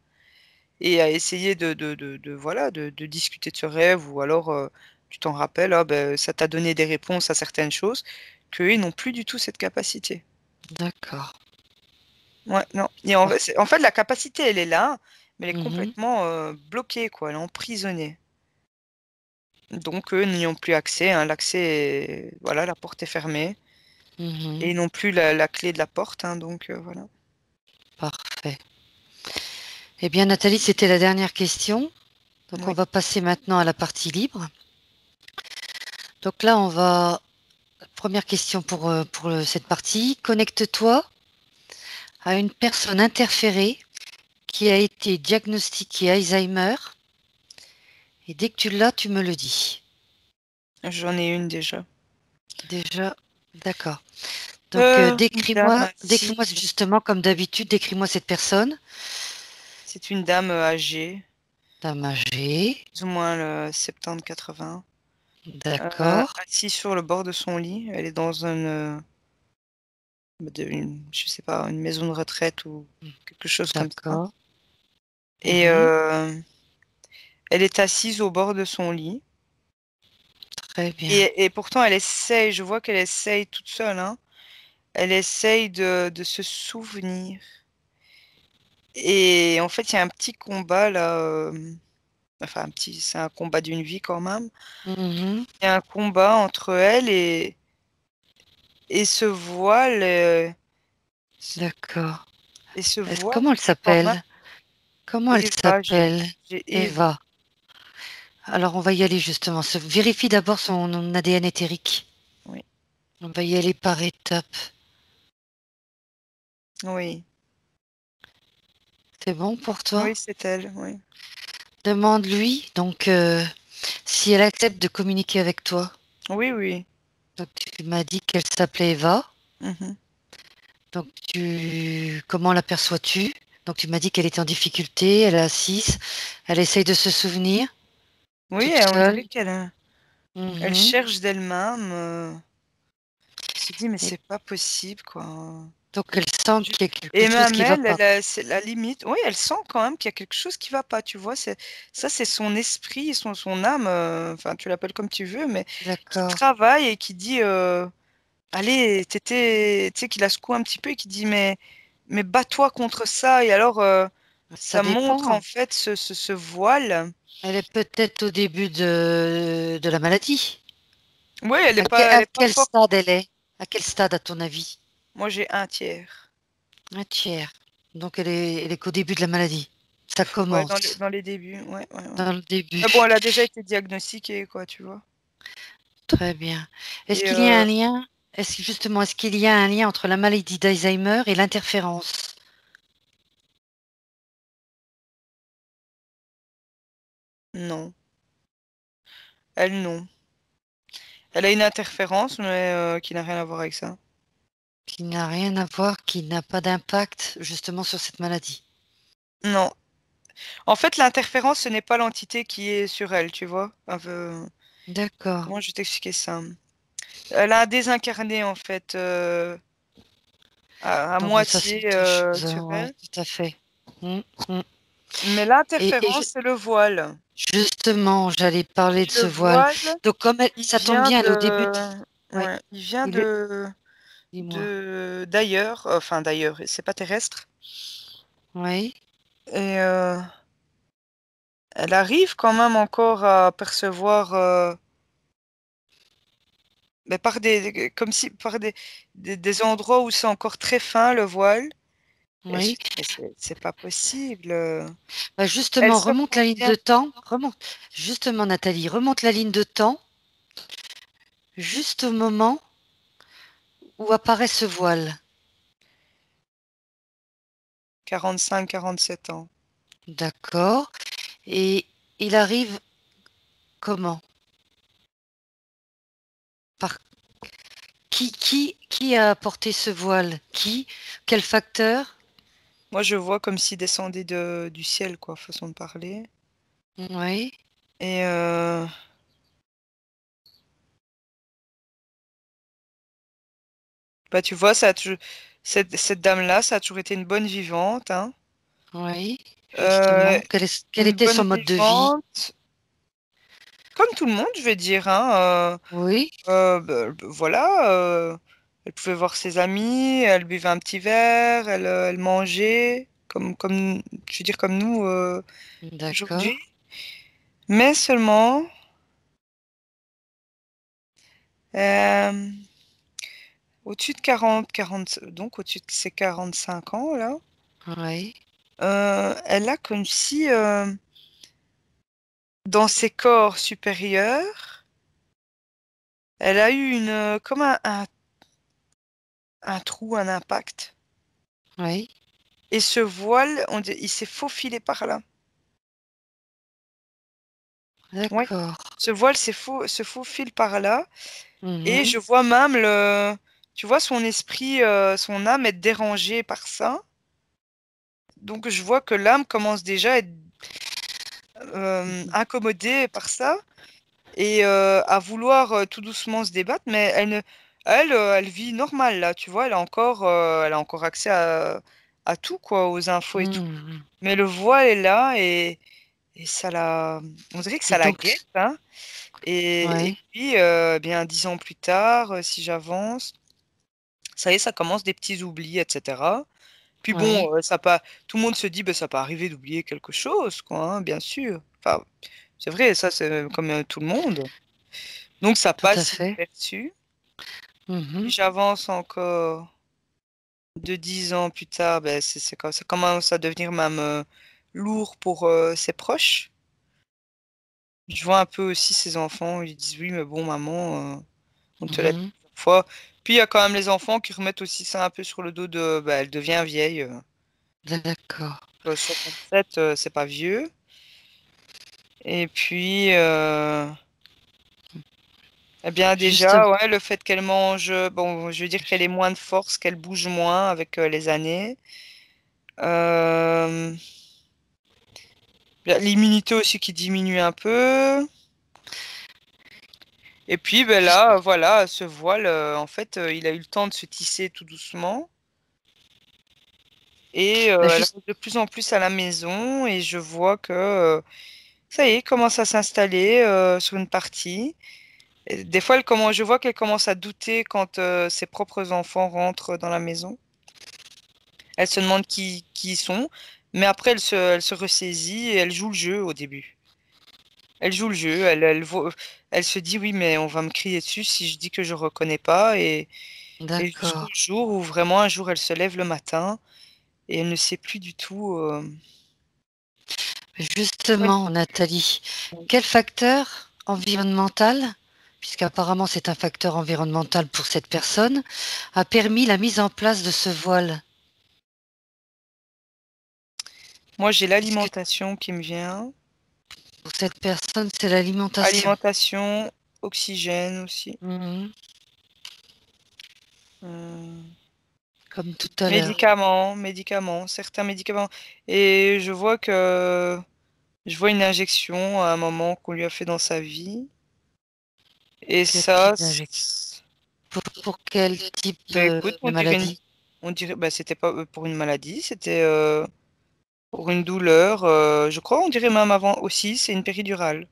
et à essayer de voilà, de discuter de ce rêve ou alors, tu t'en rappelles, ah ben, ça t'a donné des réponses à certaines choses, qu'eux, ils n'ont plus du tout cette capacité. D'accord. Ouais, non. Et D'accord. en fait, la capacité, elle est là, mais elle est Mmh. complètement bloquée, quoi. Elle est emprisonnée. Donc, eux n'y ont plus accès, hein. L'accès voilà, la porte est fermée et Mmh. ils n'ont plus la clé de la porte, hein, donc voilà. Parfait. Eh bien, Nathalie, c'était la dernière question. Donc, on Oui, va passer maintenant à la partie libre. Donc là, on va première question pour cette partie. Connecte-toi à une personne interférée qui a été diagnostiquée Alzheimer et dès que tu l'as, tu me le dis. j'en ai une déjà. Déjà, d'accord. Donc, Une dame décris-moi assise. justement, comme d'habitude, décris-moi cette personne. C'est une dame âgée, Dame âgée, plus ou moins le 70-80, d'accord, assise sur le bord de son lit. Elle est dans je sais pas, une maison de retraite ou quelque chose comme ça. d'accord. Et Mhm, elle est assise au bord de son lit. très bien. Et pourtant, elle essaye, je vois qu'elle essaye toute seule, hein. Elle essaye de se souvenir. Et en fait, il y a un petit combat là, enfin c'est un combat d'une vie quand même. Mhm, Il y a un combat entre elle et ce voile, d'accord. et ce voile Comment elle qui est quand même s'appelle? Comment elle Eva, s'appelle? j'ai Eva. Eva. Alors, on va y aller justement. Vérifie d'abord son ADN éthérique. Oui, On va y aller par étapes. oui, C'est bon pour toi? oui, c'est elle, oui. Demande-lui donc si elle accepte de communiquer avec toi. Oui, oui. Donc, tu m'as dit qu'elle s'appelait Eva. Mhm. Donc, comment l'aperçois-tu? Donc, tu m'as dit qu'elle était en difficulté, elle est assise, elle essaye de se souvenir, Oui, toute on dirait seule. elle Mhm. cherche d'elle-même. Elle se dit, mais Et c'est pas possible, quoi. donc, elle sent Je- qu'il y a quelque Et chose même qui va elle, pas. c'est la limite. Oui, elle sent quand même qu'il y a quelque chose qui va pas, tu vois. Ça, c'est son esprit, son âme, enfin, tu l'appelles comme tu veux, mais qui D'accord. travaille et qui dit, allez, tu sais, qui la secoue un petit peu et qui dit, mais bats-toi contre ça. Et alors, Ça ça montre en dépend. fait ce voile. Elle est peut-être au début de la maladie. Oui, À elle est pas quel forte. stade elle est? À quel stade, à ton avis? Moi, j'ai un tiers. Un tiers. Donc, elle est qu'au début de la maladie. Ça Ouais, commence dans les débuts. Ouais, ouais, ouais. dans le début. Mais bon, elle a déjà été diagnostiquée, quoi, tu vois. Très bien. Est-ce Et qu'il y a un lien, est-ce qu'il y a un lien entre la maladie d'Alzheimer et l'interférence? non, elle, non. Elle a une interférence, mais qui n'a rien à voir avec ça. Qui n'a rien à voir, qui n'a pas d'impact justement sur cette maladie. Non. En fait, l'interférence, ce n'est pas l'entité qui est sur elle, tu vois. Un peu... D'accord. Comment je vais t'expliquer ça? Elle a désincarné, en fait, à Donc ça c'est moitié deux choses. sur Ouais, elle. tout à fait. Mm, mm. Mais Et l'interférence, c'est le voile. justement, j'allais parler Et de le ce voile. voile, Donc comme il ça tombe vient bien, elle est au début. Ouais. ouais, il vient Il est... Dis-moi. d'ailleurs, enfin d'ailleurs, c'est pas terrestre. Oui. Et elle arrive quand même encore à percevoir, mais par comme si par des endroits où c'est encore très fin le voile. Et elle se Oui. dit: «Mais c'est pas possible, Bah, Elle justement, se remonte la ligne contient de temps. Remonte. Justement, Nathalie, remonte la ligne de temps juste au moment où apparaît ce voile. 45-47 ans. D'accord. Et il arrive comment? Par qui a apporté ce voile? Qui? Quel facteur? Moi, je vois comme s'il descendait du ciel, quoi, façon de parler. Oui. Et bah, tu vois, ça a tou cette dame-là, ça a toujours été une bonne vivante, hein. Oui, Heu, justement. Quel une était bonne son mode de vie? vivante, comme tout le monde, je vais dire, hein. Oui, Voilà, elle pouvait voir ses amis, elle buvait un petit verre, elle mangeait, je veux dire, comme nous d'accord. aujourd'hui. Mais seulement, euh, au-dessus de 40, donc au-dessus de ses 45 ans, là, Oui, elle a comme si, dans ses corps supérieurs, elle a eu comme un trou, un impact. oui, Et ce voile, il s'est faufilé par là. Ouais. d'accord. Ce voile se faufile par là. Et Mhm, je vois même tu vois, son esprit, son âme être dérangée par ça. Donc je vois que l'âme commence déjà à être incommodée par ça et à vouloir tout doucement se débattre, mais elle vit normal là, tu vois, elle a encore accès à tout, quoi, aux infos et tout. mhm. Mais le voile est là et on dirait que Et ça la donc, guette, hein. Et ouais, puis, bien 10 ans plus tard, si j'avance, ça y est, ça commence des petits oublis, etc. Puis ouais, bon, tout le monde se dit, bah, ça peut arriver d'oublier quelque chose, quoi, hein, bien sûr. Enfin, c'est vrai, ça, c'est comme tout le monde. Donc, ça tout à passe fait. inaperçu. Puis Mhm, j'avance encore de 10 ans plus tard, ben, ça commence à devenir même lourd pour ses proches. Je vois un peu aussi ses enfants, ils disent, oui, mais bon, maman, on te l'a dit mhm. plusieurs fois. Puis il y a quand même les enfants qui remettent aussi ça un peu sur le dos de, bah, elle devient vieille. D'accord. 67, c'est pas vieux. Et puis, eh bien Juste, déjà, ouais, le fait qu'elle mange, bon, je veux dire qu'elle ait moins de force, qu'elle bouge moins avec les années. Euh, L'immunité aussi qui diminue un peu. Et puis ben là, voilà, ce voile, en fait, il a eu le temps de se tisser tout doucement. Et bah, elle juste, reste de plus en plus à la maison et je vois que ça y est, commence à s'installer sur une partie. Et des fois, je vois qu'elle commence à douter quand ses propres enfants rentrent dans la maison. Elle se demande qui ils sont, mais après, elle se ressaisit et elle joue le jeu au début. Elle joue le jeu, elle se dit oui, mais on va me crier dessus si je dis que je reconnais pas. Et jusqu'au d'accord. jour où vraiment un jour elle se lève le matin et elle ne sait plus du tout. Justement, Nathalie, quel facteur environnemental, puisqu'apparemment c'est un facteur environnemental pour cette personne, a permis la mise en place de ce voile? Moi, j'ai Est-ce que l'alimentation qui me vient. pour cette personne, c'est l'alimentation? Alimentation, oxygène aussi. Mhm, Euh, comme tout à l'heure. médicaments, certains médicaments. Et je vois une injection à un moment qu'on lui a fait dans sa vie. Et Quel ça, type d'injection? Pour quel type ben écoute, de maladie? on dirait, ben c'était pas pour une maladie, c'était pour une douleur. Je crois, on dirait même avant aussi, c'est une péridurale.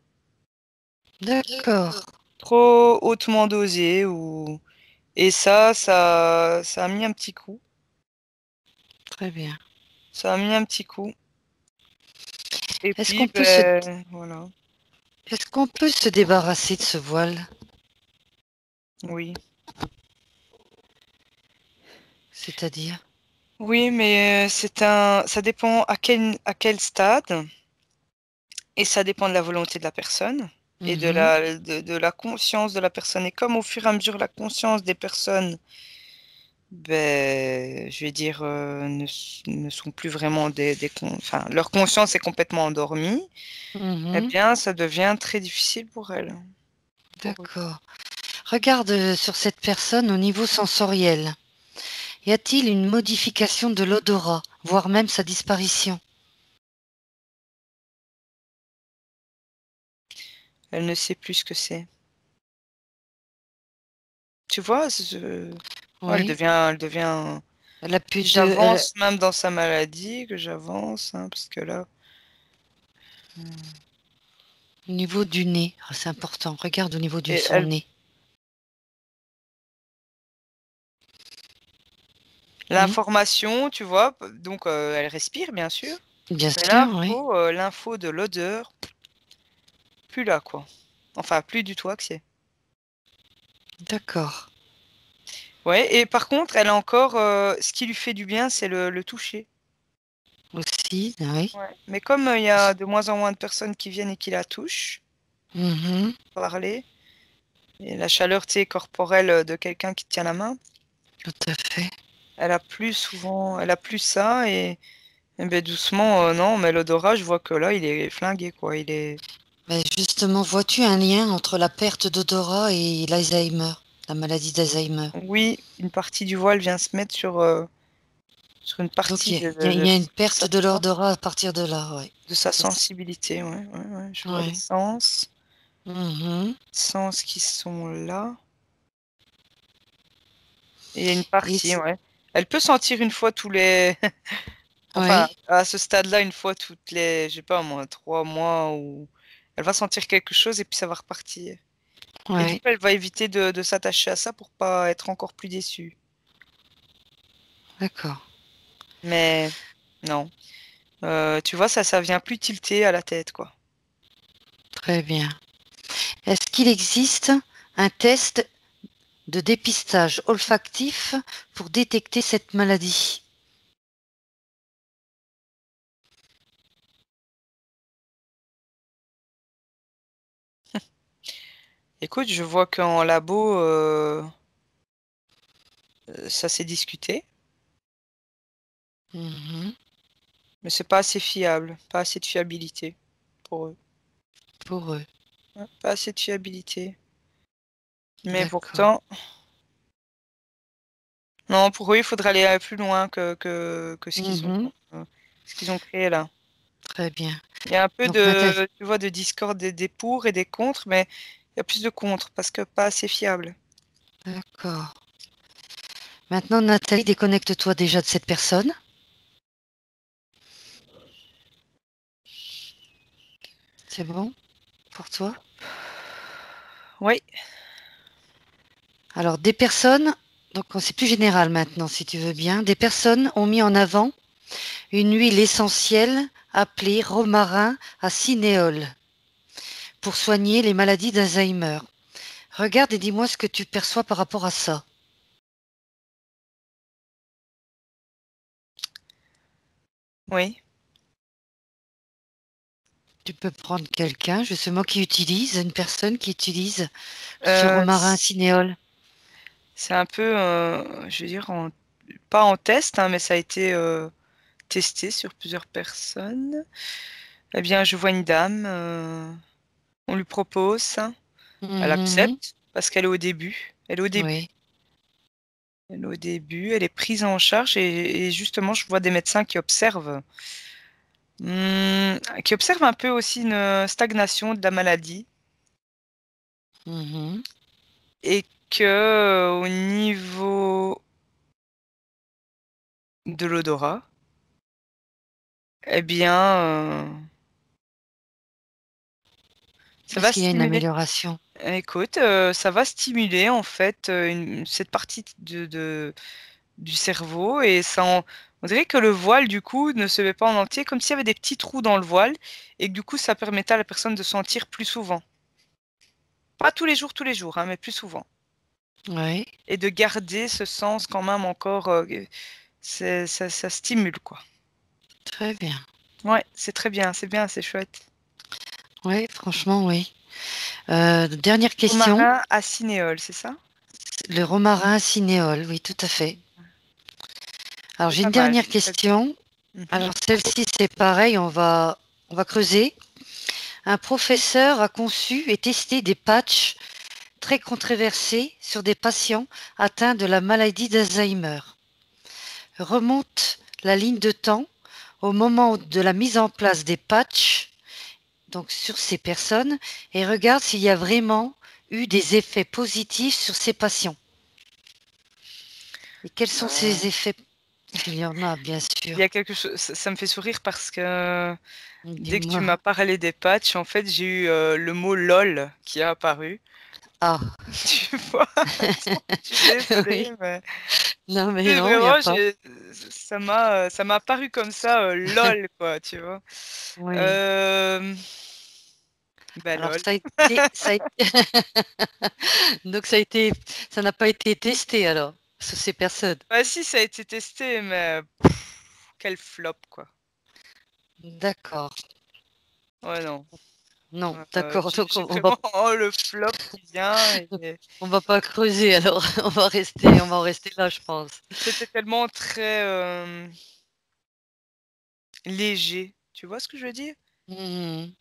D'accord, Trop hautement dosée ou et ça a mis un petit coup. très bien. Ça a mis un petit coup. Et Est-ce puis, qu'on peut se, voilà. est-ce qu'on peut se débarrasser de ce voile? Oui. C'est-à-dire? Oui, mais ça dépend à quel stade et ça dépend de la volonté de la personne et Mhm, de la conscience de la personne. Et comme au fur et à mesure, la conscience des personnes, ben, je vais dire, ne sont plus vraiment enfin, leur conscience est complètement endormie, eh mhm, bien, ça devient très difficile pour elles. Pour eux. d'accord. Regarde sur cette personne au niveau sensoriel. Y a-t-il une modification de l'odorat, voire même sa disparition? Elle ne sait plus ce que c'est. Tu vois, ouais, Oui. elle devient. Elle a plus Si de, elle- j'avance même dans sa maladie, que j'avance, hein, parce que là, Au niveau du nez, ah, c'est important. Regarde au niveau de Et son nez. Hmm. l'information, tu vois, donc elle respire, bien sûr. Bien Mais sûr, oui. l'info de l'odeur, plus là, quoi. Enfin, plus du tout accès. D'accord. Ouais, et par contre, elle a encore, ce qui lui fait du bien, c'est le toucher. Aussi, oui. Ouais. Mais comme il y a de moins en moins de personnes qui viennent et qui la touchent, Mhm. parler, et la chaleur, tu sais, corporelle de quelqu'un qui te tient la main, Tout à fait. elle a plus souvent, elle a plus ça, et ben doucement, non, mais l'odorat, je vois que là, il est flingué, quoi. Il est. Mais justement, vois-tu un lien entre la perte d'odorat et l'Alzheimer, la maladie d'Alzheimer? Oui, une partie du voile vient se mettre sur une Donc, partie il y a une perte sa de sens- l'odorat à partir de là, oui. de sa sensibilité. Ouais, ouais, ouais. Je vois les Ouais. Mhm. sens qui sont là. Et il y a une Et partie, ouais. Elle peut sentir une fois tous les. Enfin, oui, à ce stade-là, une fois toutes les, je sais pas moi, 3 mois, ou elle va sentir quelque chose et puis ça va repartir. Et du ouais, coup, elle va éviter de s'attacher à ça pour pas être encore plus déçue. d'accord. Mais non. Tu vois, ça vient plus tilter à la tête, quoi. Très bien. Est-ce qu'il existe un test de dépistage olfactif pour détecter cette maladie? Écoute, je vois qu'en labo, ça s'est discuté, Mhm. mais c'est pas assez fiable, pas assez de fiabilité pour eux. Pour eux. Ouais, pas assez de fiabilité. Mais D'accord. pourtant, non, pour eux, il faudrait aller plus loin que Mhm. ce qu'ils ont créé là. Très bien. Il y a un peu Donc, Nathalie, tu vois, de discorde des pour et des contre, mais il y a plus de contre parce que pas assez fiable. d'accord. Maintenant, Nathalie, déconnecte-toi déjà de cette personne. C'est bon pour toi? Oui, Alors, des personnes, donc c'est plus général maintenant, si tu veux bien, des personnes ont mis en avant une huile essentielle appelée romarin à cinéole pour soigner les maladies d'Alzheimer. Regarde et dis-moi ce que tu perçois par rapport à ça. oui. Tu peux prendre quelqu'un, justement, qui utilise, une personne qui utilise ce Euh, romarin à cinéole. c'est un peu, je veux dire, pas en test, hein, mais ça a été testé sur plusieurs personnes. Eh bien, je vois une dame, on lui propose ça, elle Mhm. accepte parce qu'elle est au début. Elle est au début. Oui. Elle est au début, elle est prise en charge et justement, je vois des médecins qui observent un peu aussi une stagnation de la maladie Mhm. et que au niveau de l'odorat, eh bien, ça va Est-ce qu'il y a une stimuler. amélioration? Écoute, ça va stimuler en fait cette partie du cerveau et on dirait que le voile du coup ne se met pas en entier, comme s'il y avait des petits trous dans le voile et que du coup ça permettait à la personne de sentir plus souvent. Pas tous les jours, hein, mais plus souvent. Oui. Et de garder ce sens quand même encore, ça stimule quoi. Très bien. Ouais, c'est très bien, c'est chouette. Oui, franchement, oui. Dernière question. Romarin à cinéole, c'est ça? Le romarin à cinéole, oui, tout à fait. Alors, C'est j'ai pas une mal, dernière c'est très bien. question. Mmh. Alors, celle-ci, c'est pareil, on va creuser. Un professeur a conçu et testé des patchs très controversés sur des patients atteints de la maladie d'Alzheimer. Remonte la ligne de temps au moment de la mise en place des patchs, donc sur ces personnes, et regarde s'il y a vraiment eu des effets positifs sur ces patients. Et quels sont Heu, ces effets? Il y en a, bien Il y sûr. a quelque chose, ça me fait sourire parce que dès que tu Dis-moi. m'as parlé des patchs, en fait, j'ai eu le mot LOL qui est apparu. Ah, Tu vois? Je suis désolée, oui. mais Non, mais c'est non, il y a vraiment, pas. ça m'a apparu comme ça, LOL, quoi, tu vois? Oui. Euh, bah, Alors LOL. donc ça n'a pas été testé alors, sur ces personnes. Bah, si, ça a été testé, mais quel flop, quoi. D'accord. Ouais, non. Non, d'accord. Donc J'ai on va vraiment le flop qui vient et on va pas creuser alors. On va en rester là, je pense. c'était tellement très léger. Tu vois ce que je veux dire? Mhm.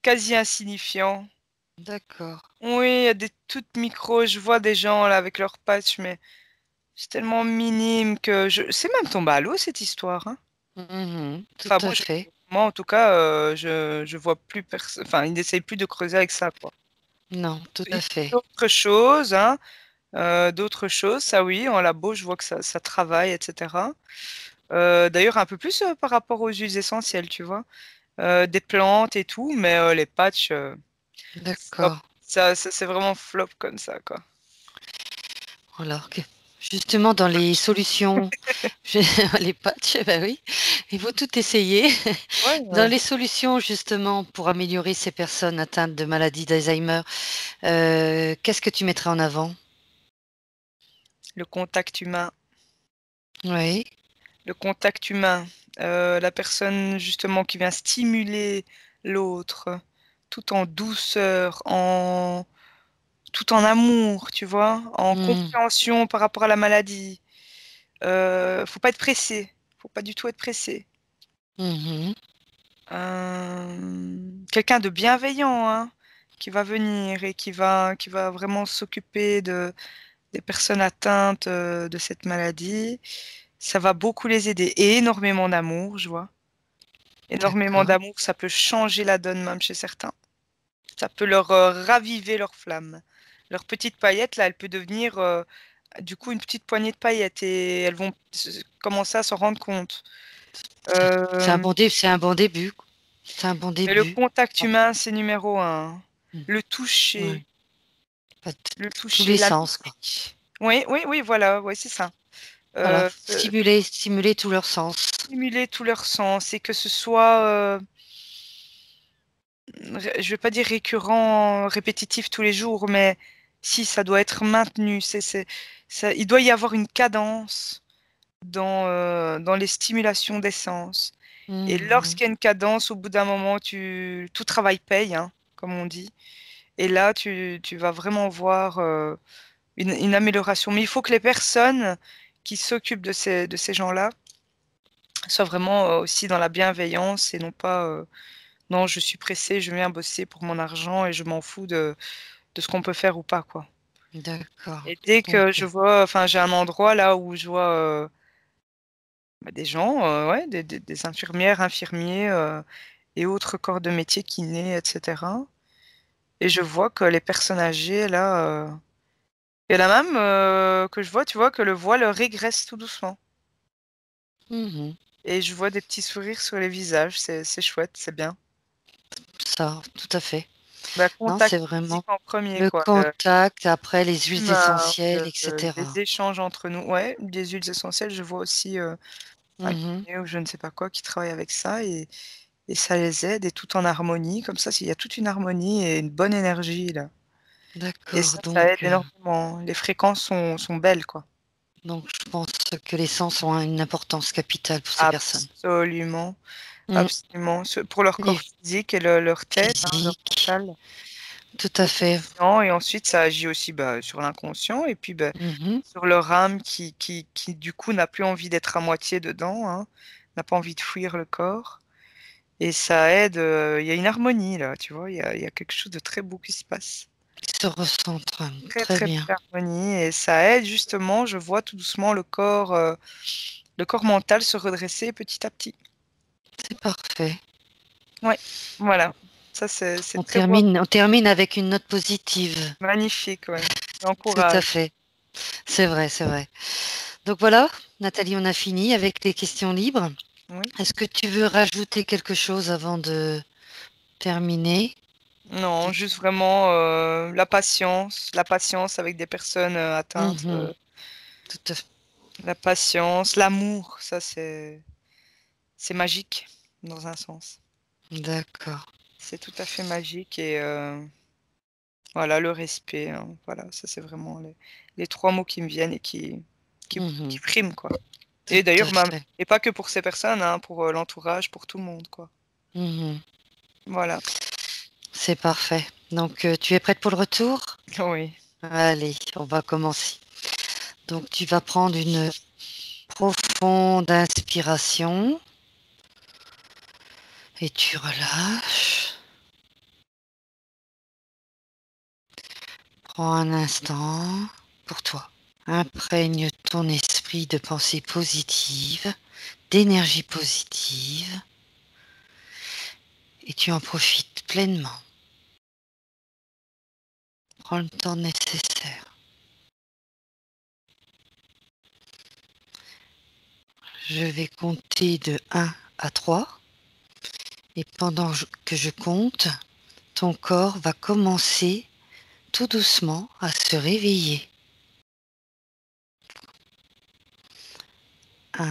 Quasi insignifiant. D'accord. Oui, il y a des toutes micros. Je vois des gens là avec leurs patchs, mais c'est tellement minime que c'est même tombé à l'eau cette histoire, hein. Mhm. Tout Enfin bon, à fait. moi en tout cas, je vois plus personne. Enfin, ils n'essayent plus de creuser avec ça, quoi. Non, tout Il y à a fait. d'autres choses, hein. D'autres choses, ça oui, en labo, je vois que ça travaille, etc. D'ailleurs, un peu plus par rapport aux huiles essentielles, tu vois. Des plantes et tout, mais les patchs, flop. D'accord. Ça, c'est vraiment flop comme ça, quoi. Alors que justement dans les solutions, je- les patchs, bah oui, il faut tout essayer. Ouais, Dans les solutions justement pour améliorer ces personnes atteintes de maladie d'Alzheimer, qu'est-ce que tu mettrais en avant? le contact humain. Oui. Le contact humain. La personne justement qui vient stimuler l'autre, tout en douceur, tout en amour, tu vois, en Mmh. compréhension par rapport à la maladie. Faut pas être pressé. Faut pas du tout être pressé. Mmh. Quelqu'un de bienveillant, hein, qui va venir et qui va vraiment s'occuper des personnes atteintes de cette maladie. Ça va beaucoup les aider. Et énormément d'amour, je vois. Énormément D'accord. d'amour, ça peut changer la donne même chez certains. Ça peut leur raviver leur flamme. Leur petite paillette, là, elle peut devenir du coup une petite poignée de paillettes et elles vont commencer à s'en rendre compte. Euh, C'est un bon début. C'est un bon mais le début. contact Ah, humain, c'est numéro un. mmh. Le toucher, Ouais. Pas le tous toucher, les la sens, quoi. musique. Oui, oui, oui, voilà, ouais, c'est ça. Voilà, Euh, euh, stimuler tous leurs sens. Stimuler tous leurs sens et que ce soit, je vais pas dire récurrent, répétitif tous les jours, mais si ça doit être maintenu. Ça, il doit y avoir une cadence dans les stimulations des sens. Et Mmh. lorsqu'il y a une cadence, au bout d'un moment, tout travail paye, hein, comme on dit. Et là, tu vas vraiment voir une amélioration. Mais il faut que les personnes qui s'occupent de ces gens-là soient vraiment aussi dans la bienveillance et non pas non, je suis pressée, je viens bosser pour mon argent et je m'en fous de ce qu'on peut faire ou pas, quoi. D'accord. Et dès Donc, que je vois, enfin, j'ai un endroit là où je vois bah, des gens, ouais, des infirmières, infirmiers et autres corps de métier, kinés, etc. Et je vois que les personnes âgées, là, il y en a même que je vois, tu vois, que le voile régresse tout doucement. mmh. Et je vois des petits sourires sur les visages, c'est chouette, c'est bien. Ça, tout à fait. Bah, Non, contact c'est physique vraiment en premier, le quoi. contact, après les huiles Humain, essentielles, et cetera. les échanges entre nous. Ouais, des huiles essentielles, je vois aussi un Mmh. kiné ou je ne sais pas quoi qui travaille avec ça et ça les aide et tout en harmonie. Comme ça, s'il y a toute une harmonie et une bonne énergie là. Et D'accord, ça aide énormément. Les fréquences sont belles, quoi. donc je pense que les sens ont une importance capitale pour ces personnes. Absolument, Mmh. absolument. Pour leur Et corps physique et leur tête, hein, leur physique, mental, tout à le fait. conscient. Et ensuite, ça agit aussi bah, sur l'inconscient et puis bah, Mmh. sur leur âme qui du coup n'a plus envie d'être à moitié dedans, hein, n'a pas envie de fuir le corps. Et ça aide, il y a une harmonie là, tu vois? Il y a quelque chose de très beau qui se passe. Ils se recentrent, Très, très très bien. belle harmonie et ça aide justement, je vois tout doucement le corps mental se redresser petit à petit. C'est parfait. Ouais, voilà. Ça c'est très beau, On termine avec une note positive. magnifique, ouais. Tout à J'encourage. fait. C'est vrai, c'est vrai. Donc voilà, Nathalie, on a fini avec les questions libres. Oui. Est-ce que tu veux rajouter quelque chose avant de terminer? Non, juste vraiment la patience avec des personnes atteintes, Mhm, tout à fait. la patience, l'amour, ça c'est magique dans un sens. D'accord. C'est tout à fait magique et voilà, le respect, hein, voilà, ça c'est vraiment les 3 mots qui me viennent et qui Mhm, priment, quoi. Et tout à d'ailleurs, même fait. et pas que pour ces personnes, hein, pour, l'entourage, pour tout le monde, quoi. Mhm. Voilà, C'est parfait. Donc, tu es prête pour le retour? oui. Allez, on va commencer. Donc, tu vas prendre une profonde inspiration et tu relâches. Prends un instant pour toi. Imprègne ton esprit de pensées positives, d'énergie positive et tu en profites pleinement. Prends le temps nécessaire. Je vais compter de 1 à 3 et pendant que je compte, ton corps va commencer tout doucement à se réveiller. 1.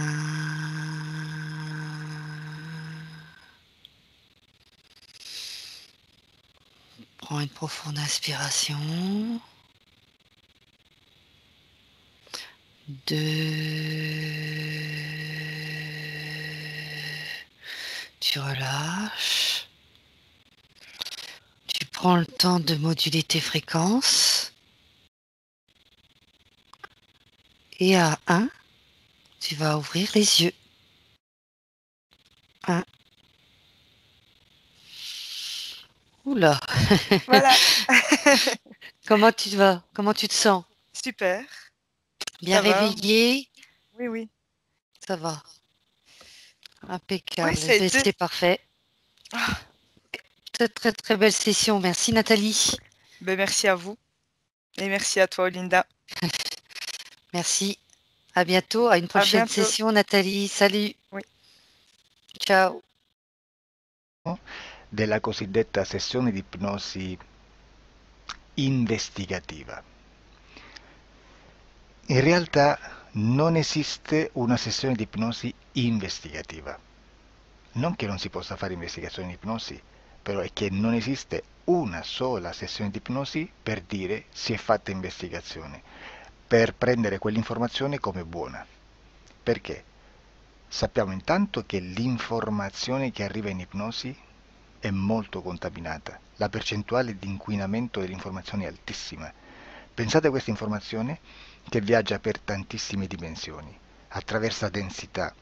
Prends une profonde inspiration. 2. Tu relâches. Tu prends le temps de moduler tes fréquences. Et à 1, tu vas ouvrir les yeux. 1. Oula, Voilà, comment tu vas? Comment tu te sens? super, Bien ça va. réveillé? Oui, oui. Ça va. Oui, Impeccable. ça a été. C'est parfait. Ah, Très très très belle session. Merci Nathalie. ben merci à vous et merci à toi, Olinda. Merci. À bientôt. À une À prochaine bientôt. session Nathalie. Salut. Oui. Ciao. Della cosiddetta sessione di ipnosi investigativa. In realtà non esiste una sessione di ipnosi investigativa. Non che non si possa fare investigazione di ipnosi, però è che non esiste una sola sessione di ipnosi per dire si è fatta investigazione, per prendere quell'informazione come buona. Perché? Sappiamo intanto che l'informazione che arriva in ipnosi è molto contaminata, la percentuale di inquinamento dell'informazione è altissima. Pensate a questa informazione che viaggia per tantissime dimensioni, attraversa densità,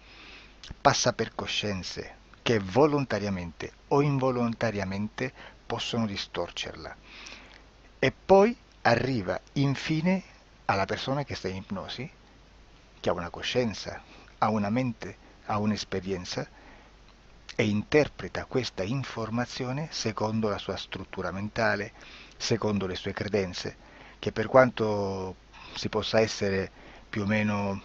passa per coscienze che volontariamente o involontariamente possono distorcerla e poi arriva infine alla persona che sta in ipnosi, che ha una coscienza, ha una mente, ha un'esperienza e interpreta questa informazione secondo la sua struttura mentale, secondo le sue credenze, che per quanto si possa essere più o meno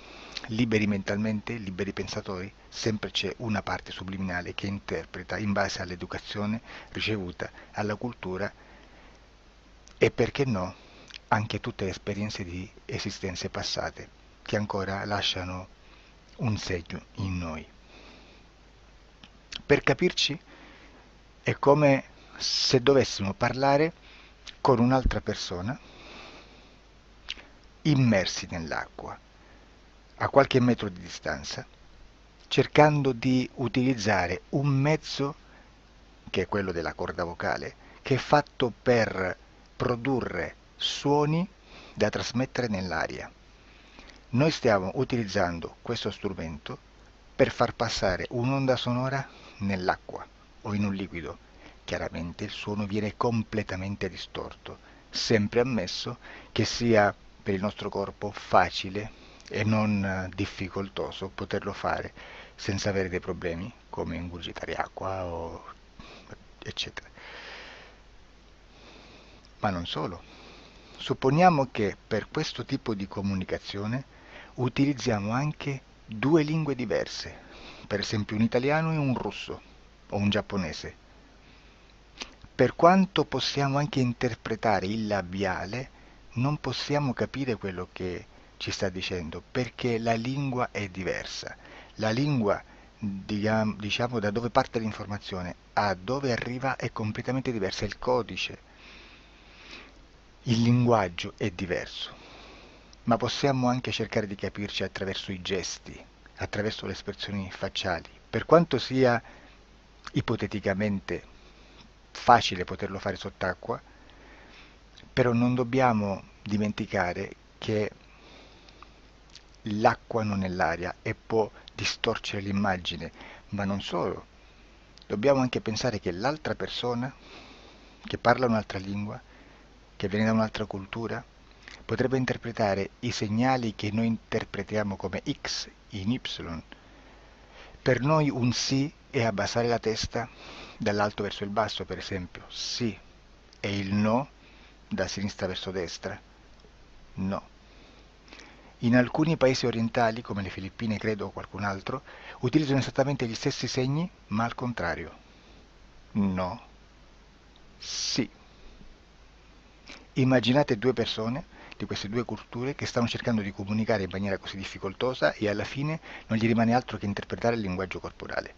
liberi mentalmente, liberi pensatori, sempre c'è una parte subliminale che interpreta in base all'educazione ricevuta, alla cultura e perché no, anche tutte le esperienze di esistenze passate che ancora lasciano un segno in noi. Per capirci, è come se dovessimo parlare con un'altra persona immersi nell'acqua, a qualche metro di distanza, cercando di utilizzare un mezzo, che è quello della corda vocale, che è fatto per produrre suoni da trasmettere nell'aria. Noi stiamo utilizzando questo strumento per far passare un'onda sonora nell'acqua o in un liquido. Chiaramente il suono viene completamente distorto, sempre ammesso che sia per il nostro corpo facile e non difficoltoso poterlo fare senza avere dei problemi come ingurgitare acqua o eccetera. Ma non solo. Supponiamo che per questo tipo di comunicazione utilizziamo anche due lingue diverse, per esempio un italiano e un russo o un giapponese. Per quanto possiamo anche interpretare il labiale, non possiamo capire quello che ci sta dicendo, perché la lingua è diversa. La lingua, diciamo, da dove parte l'informazione a dove arriva è completamente diversa, il codice, il linguaggio è diverso, ma possiamo anche cercare di capirci attraverso i gesti, attraverso le espressioni facciali. Per quanto sia ipoteticamente facile poterlo fare sott'acqua, però non dobbiamo dimenticare che l'acqua non è l'aria e può distorcere l'immagine, ma non solo. Dobbiamo anche pensare che l'altra persona, che parla un'altra lingua, che viene da un'altra cultura, potrebbe interpretare i segnali che noi interpretiamo come X in Y. Per noi un sì è abbassare la testa dall'alto verso il basso, per esempio, sì, e il no da sinistra verso destra, no. In alcuni paesi orientali, come le Filippine credo o qualcun altro, utilizzano esattamente gli stessi segni, ma al contrario. No, sì. Immaginate due persone di queste due culture che stanno cercando di comunicare in maniera così difficoltosa e alla fine non gli rimane altro che interpretare il linguaggio corporale.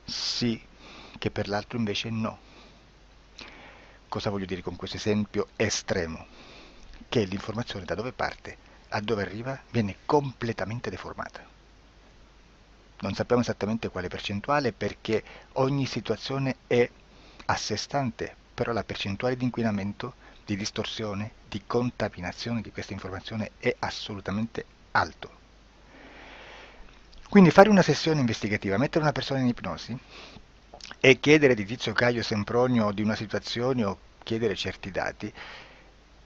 Sì, che per l'altro invece no. Cosa voglio dire con questo esempio estremo? Che l'informazione da dove parte a dove arriva viene completamente deformata. Non sappiamo esattamente quale percentuale perché ogni situazione è a sé stante, però la percentuale di inquinamento, di distorsione, di contaminazione di questa informazione è assolutamente alto. Quindi fare una sessione investigativa, mettere una persona in ipnosi e chiedere di Tizio Caio Sempronio di una situazione o chiedere certi dati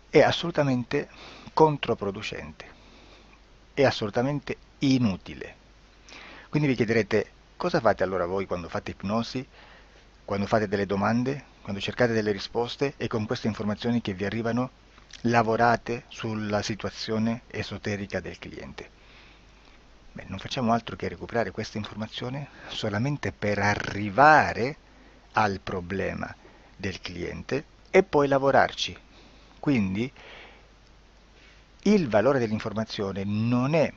è assolutamente controproducente, è assolutamente inutile. Quindi vi chiederete cosa fate allora voi quando fate ipnosi, quando fate delle domande, quando cercate delle risposte e con queste informazioni che vi arrivano lavorate sulla situazione esoterica del cliente. Beh, non facciamo altro che recuperare questa informazione solamente per arrivare al problema del cliente e poi lavorarci. Quindi il valore dell'informazione non è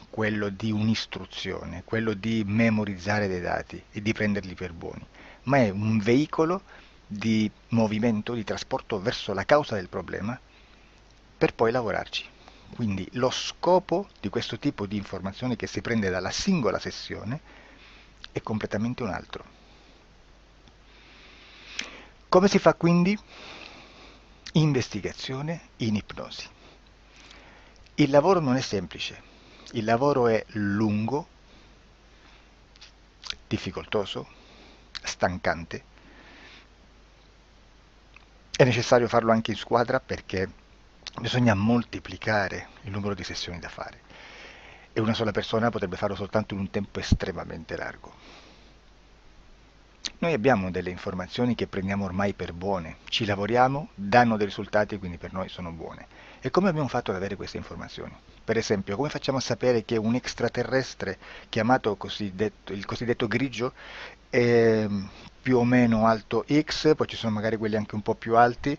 quello di un'istruzione, quello di memorizzare dei dati e di prenderli per buoni, ma è un veicolo di movimento, di trasporto verso la causa del problema per poi lavorarci. Quindi lo scopo di questo tipo di informazione che si prende dalla singola sessione è completamente un altro. Come si fa quindi? Investigazione in ipnosi. Il lavoro non è semplice, il lavoro è lungo, difficoltoso, stancante. È necessario farlo anche in squadra perché bisogna moltiplicare il numero di sessioni da fare e una sola persona potrebbe farlo soltanto in un tempo estremamente largo. Noi abbiamo delle informazioni che prendiamo ormai per buone, ci lavoriamo, danno dei risultati e quindi per noi sono buone. E come abbiamo fatto ad avere queste informazioni? Per esempio, come facciamo a sapere che un extraterrestre chiamato il cosiddetto grigio è più o meno alto X, poi ci sono magari quelli anche un po' più alti,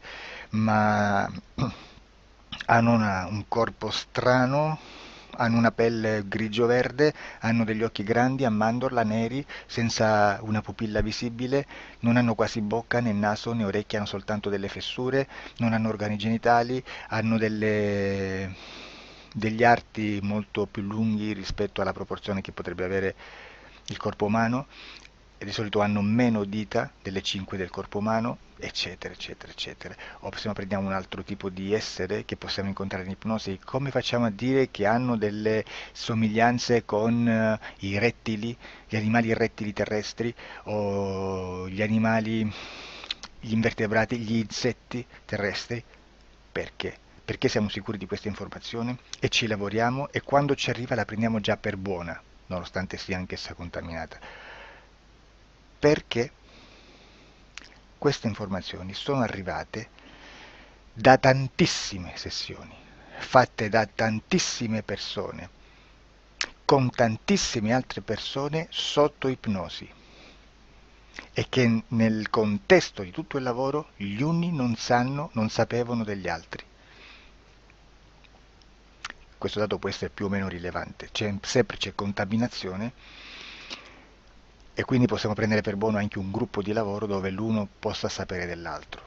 ma hanno un corpo strano, hanno una pelle grigio-verde, hanno degli occhi grandi a mandorla, neri, senza una pupilla visibile, non hanno quasi bocca né naso né orecchie, hanno soltanto delle fessure, non hanno organi genitali, hanno degli arti molto più lunghi rispetto alla proporzione che potrebbe avere il corpo umano e di solito hanno meno dita delle 5 del corpo umano, eccetera, eccetera, eccetera. O se no prendiamo un altro tipo di essere che possiamo incontrare in ipnosi, come facciamo a dire che hanno delle somiglianze con i rettili, gli animali rettili terrestri o gli animali, gli invertebrati, gli insetti terrestri? Perché? Perché siamo sicuri di questa informazione e ci lavoriamo e quando ci arriva la prendiamo già per buona, nonostante sia anch'essa contaminata. Perché queste informazioni sono arrivate da tantissime sessioni, fatte da tantissime persone, con tantissime altre persone sotto ipnosi, e che nel contesto di tutto il lavoro gli uni non sapevano degli altri. Questo dato può essere più o meno rilevante, sempre c'è contaminazione, e quindi possiamo prendere per buono anche un gruppo di lavoro dove l'uno possa sapere dell'altro.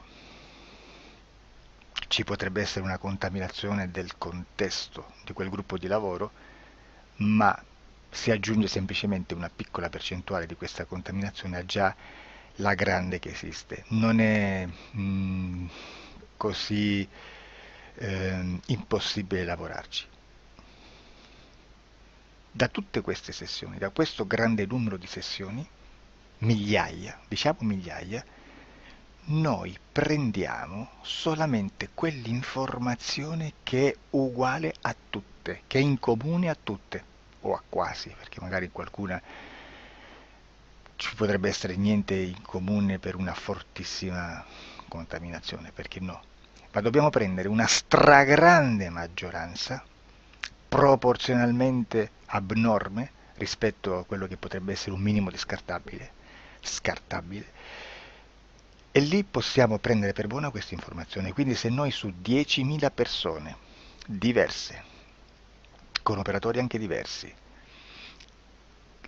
Ci potrebbe essere una contaminazione del contesto di quel gruppo di lavoro, ma si aggiunge semplicemente una piccola percentuale di questa contaminazione a già la grande che esiste. Non è così impossibile lavorarci. Da tutte queste sessioni, da questo grande numero di sessioni, migliaia, diciamo migliaia, noi prendiamo solamente quell'informazione che è uguale a tutte, che è in comune a tutte, o a quasi, perché magari qualcuna ci potrebbe essere niente in comune per una fortissima contaminazione, perché no? Ma dobbiamo prendere una stragrande maggioranza, proporzionalmente abnorme rispetto a quello che potrebbe essere un minimo di scartabile, e lì possiamo prendere per buona questa informazione. Quindi se noi su 10.000 persone diverse, con operatori anche diversi,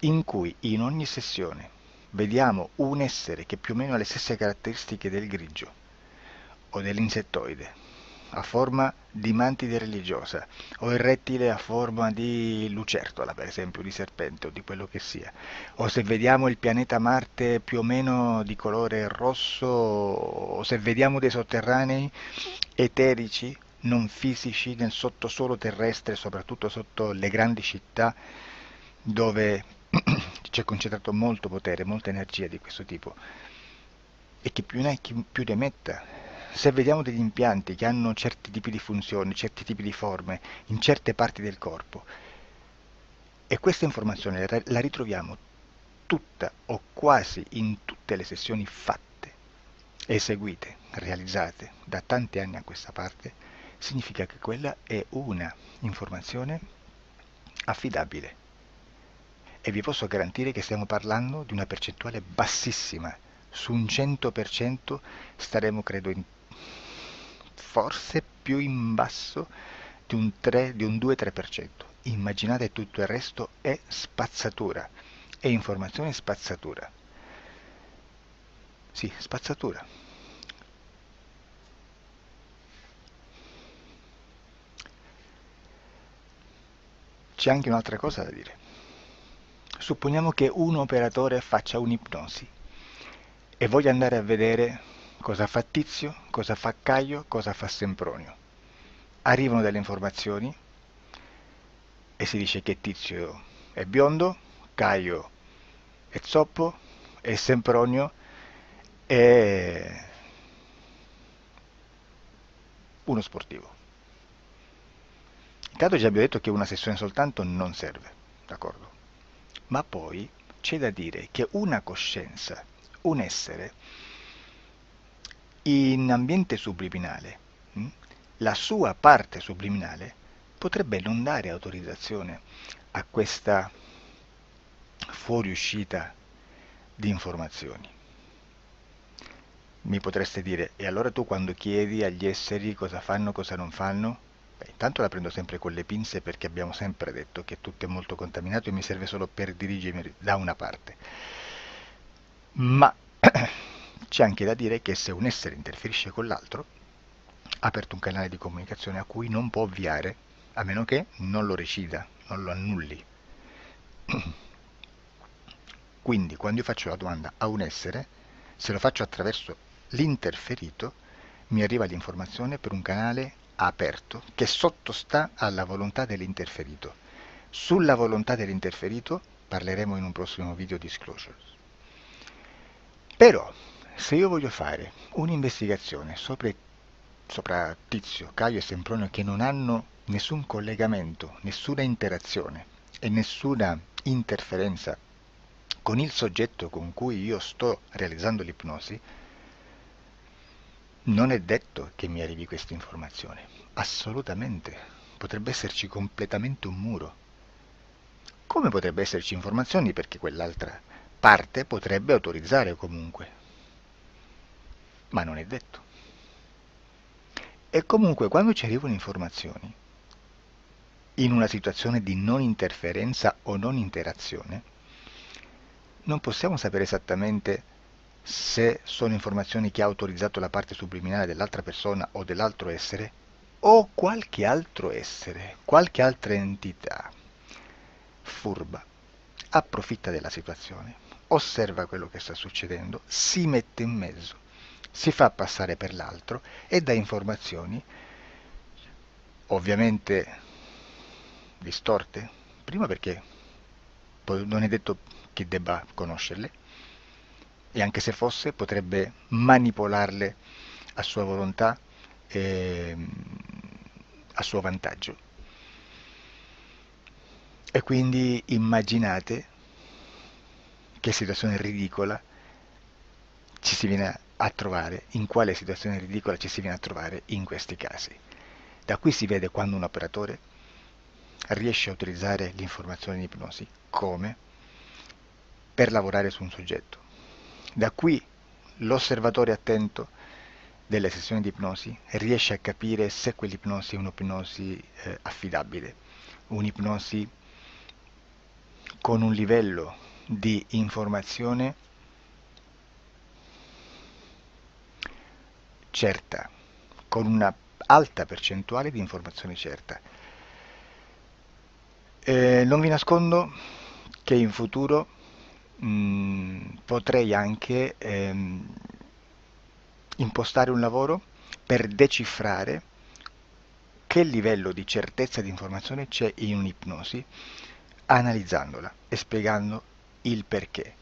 in cui in ogni sessione vediamo un essere che più o meno ha le stesse caratteristiche del grigio o dell'insettoide, a forma di mantide religiosa, o il rettile a forma di lucertola, per esempio, di serpente o di quello che sia, o se vediamo il pianeta Marte più o meno di colore rosso, o se vediamo dei sotterranei eterici, non fisici, nel sottosuolo terrestre, soprattutto sotto le grandi città, dove c'è concentrato molto potere, molta energia di questo tipo, e che più ne, chi più ne metta. Se vediamo degli impianti che hanno certi tipi di funzioni, certi tipi di forme in certe parti del corpo, e questa informazione la ritroviamo tutta o quasi in tutte le sessioni fatte, eseguite, realizzate da tanti anni a questa parte, significa che quella è una informazione affidabile. E vi posso garantire che stiamo parlando di una percentuale bassissima. Su un 100% staremo, credo, forse più in basso di un 2-3%. Immaginate, tutto il resto è spazzatura, è informazione spazzatura. Sì, spazzatura. C'è anche un'altra cosa da dire. Supponiamo che un operatore faccia un'ipnosi e voglia andare a vedere cosa fa Tizio, cosa fa Caio, cosa fa Sempronio. Arrivano delle informazioni e si dice che Tizio è biondo, Caio è zoppo e Sempronio è uno sportivo. Intanto già abbiamo detto che una sessione soltanto non serve, d'accordo? Ma poi c'è da dire che una coscienza, un essere, in ambiente subliminale, la sua parte subliminale potrebbe non dare autorizzazione a questa fuoriuscita di informazioni. Mi potreste dire, e allora tu quando chiedi agli esseri cosa fanno, cosa non fanno? Beh, intanto la prendo sempre con le pinze, perché abbiamo sempre detto che tutto è molto contaminato e mi serve solo per dirigermi da una parte. Ma c'è anche da dire che se un essere interferisce con l'altro, ha aperto un canale di comunicazione a cui non può ovviare, a meno che non lo recida, non lo annulli. Quindi quando io faccio la domanda a un essere, se lo faccio attraverso l'interferito, mi arriva l'informazione per un canale aperto che sottostà alla volontà dell'interferito. Sulla volontà dell'interferito parleremo in un prossimo video disclosures. Però, se io voglio fare un'investigazione sopra Tizio, Caio e Sempronio, che non hanno nessun collegamento, nessuna interazione e nessuna interferenza con il soggetto con cui io sto realizzando l'ipnosi, non è detto che mi arrivi questa informazione, assolutamente, potrebbe esserci completamente un muro. Come potrebbe esserci informazioni perché quell'altra parte potrebbe autorizzare comunque, ma non è detto. E comunque quando ci arrivano informazioni, in una situazione di non interferenza o non interazione, non possiamo sapere esattamente se sono informazioni che ha autorizzato la parte subliminale dell'altra persona o dell'altro essere, o qualche altro essere, qualche altra entità furba, approfitta della situazione, osserva quello che sta succedendo, si mette in mezzo, si fa passare per l'altro e dà informazioni ovviamente distorte, prima perché poi non è detto che debba conoscerle, e anche se fosse potrebbe manipolarle a sua volontà e a suo vantaggio. E quindi immaginate che situazione ridicola ci si viene a trovare, in quale situazione ridicola ci si viene a trovare in questi casi. Da qui si vede quando un operatore riesce a utilizzare l'informazione in ipnosi come per lavorare su un soggetto. Da qui l'osservatore attento delle sessioni di ipnosi riesce a capire se quell'ipnosi è un'ipnosi affidabile, un'ipnosi con un livello di informazione certa, con una alta percentuale di informazione certa. Non vi nascondo che in futuro potrei anche impostare un lavoro per decifrare che livello di certezza di informazione c'è in un'ipnosi, analizzandola e spiegando il perché,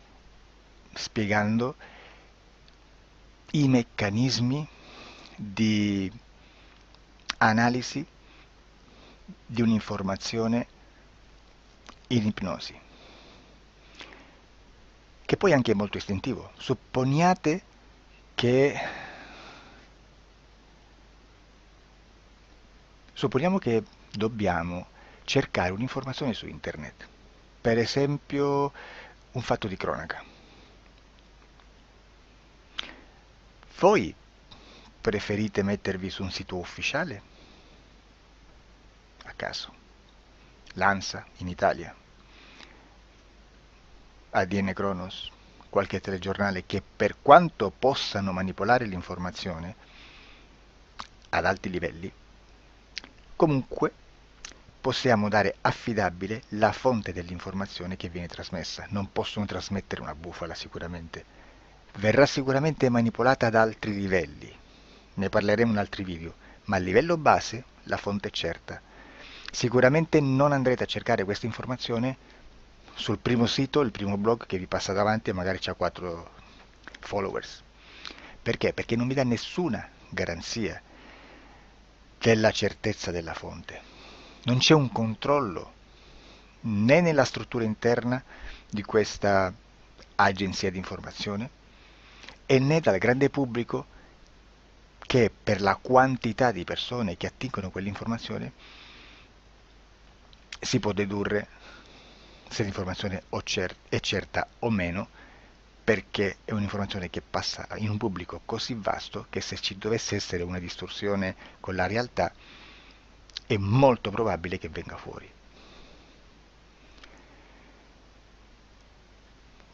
spiegando i meccanismi di analisi di un'informazione in ipnosi, che poi anche è molto istintivo. Supponiamo che dobbiamo cercare un'informazione su internet, per esempio un fatto di cronaca. Voi preferite mettervi su un sito ufficiale? A caso. L'ANSA in Italia, ADN Kronos, qualche telegiornale che per quanto possano manipolare l'informazione ad alti livelli, comunque possiamo dare affidabile la fonte dell'informazione che viene trasmessa. Non possono trasmettere una bufala sicuramente. Verrà sicuramente manipolata ad altri livelli. Ne parleremo in altri video, ma a livello base la fonte è certa. Sicuramente non andrete a cercare questa informazione sul primo sito, il primo blog che vi passa davanti e magari c'ha 4 followers. Perché? Perché non vi dà nessuna garanzia della certezza della fonte. Non c'è un controllo né nella struttura interna di questa agenzia di informazione e né dal grande pubblico, che per la quantità di persone che attingono quell'informazione si può dedurre se l'informazione è certa o meno, perché è un'informazione che passa in un pubblico così vasto che se ci dovesse essere una distorsione con la realtà è molto probabile che venga fuori.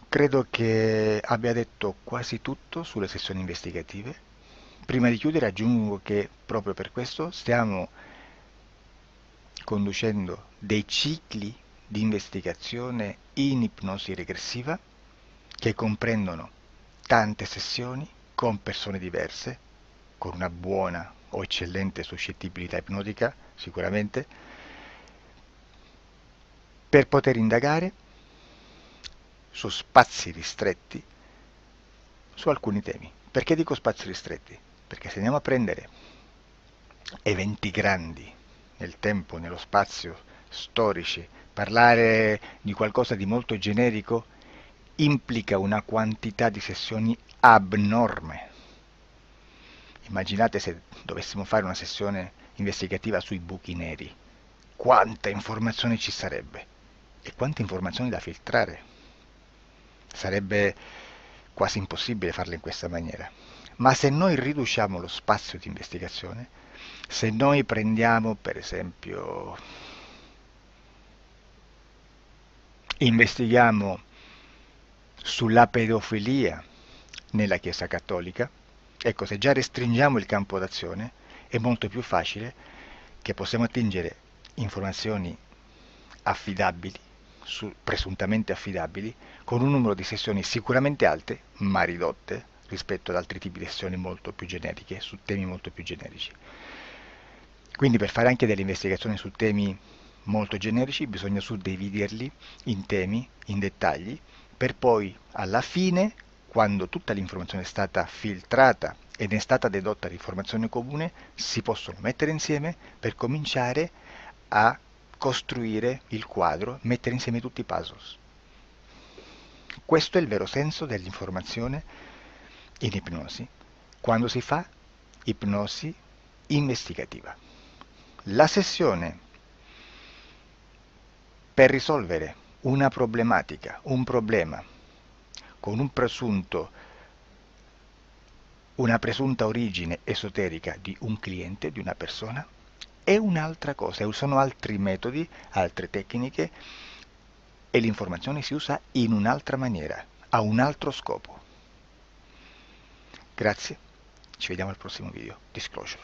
Credo che abbia detto quasi tutto sulle sessioni investigative. Prima di chiudere aggiungo che proprio per questo stiamo conducendo dei cicli di investigazione in ipnosi regressiva che comprendono tante sessioni con persone diverse, con una buona o eccellente suscettibilità ipnotica sicuramente, per poter indagare su spazi ristretti su alcuni temi. Perché dico spazi ristretti? Perché se andiamo a prendere eventi grandi nel tempo, nello spazio, storici, parlare di qualcosa di molto generico implica una quantità di sessioni abnorme. Immaginate se dovessimo fare una sessione investigativa sui buchi neri. Quanta informazione ci sarebbe e quante informazioni da filtrare. Sarebbe quasi impossibile farlo in questa maniera. Ma se noi riduciamo lo spazio di investigazione, se noi prendiamo per esempio, investighiamo sulla pedofilia nella Chiesa Cattolica, ecco, se già restringiamo il campo d'azione è molto più facile che possiamo attingere informazioni affidabili, presuntamente affidabili, con un numero di sessioni sicuramente alte, ma ridotte rispetto ad altri tipi di sessioni molto più generiche, su temi molto più generici. Quindi per fare anche delle investigazioni su temi molto generici bisogna suddividerli in temi, in dettagli, per poi alla fine, quando tutta l'informazione è stata filtrata ed è stata dedotta l'informazione comune, si possono mettere insieme per cominciare a costruire il quadro, mettere insieme tutti i puzzles. Questo è il vero senso dell'informazione in ipnosi, quando si fa ipnosi investigativa. La sessione per risolvere una problematica, un problema, con una presunta origine esoterica di un cliente, di una persona, è un'altra cosa, sono altri metodi, altre tecniche e l'informazione si usa in un'altra maniera, ha un altro scopo. Grazie, ci vediamo al prossimo video. Disclosure.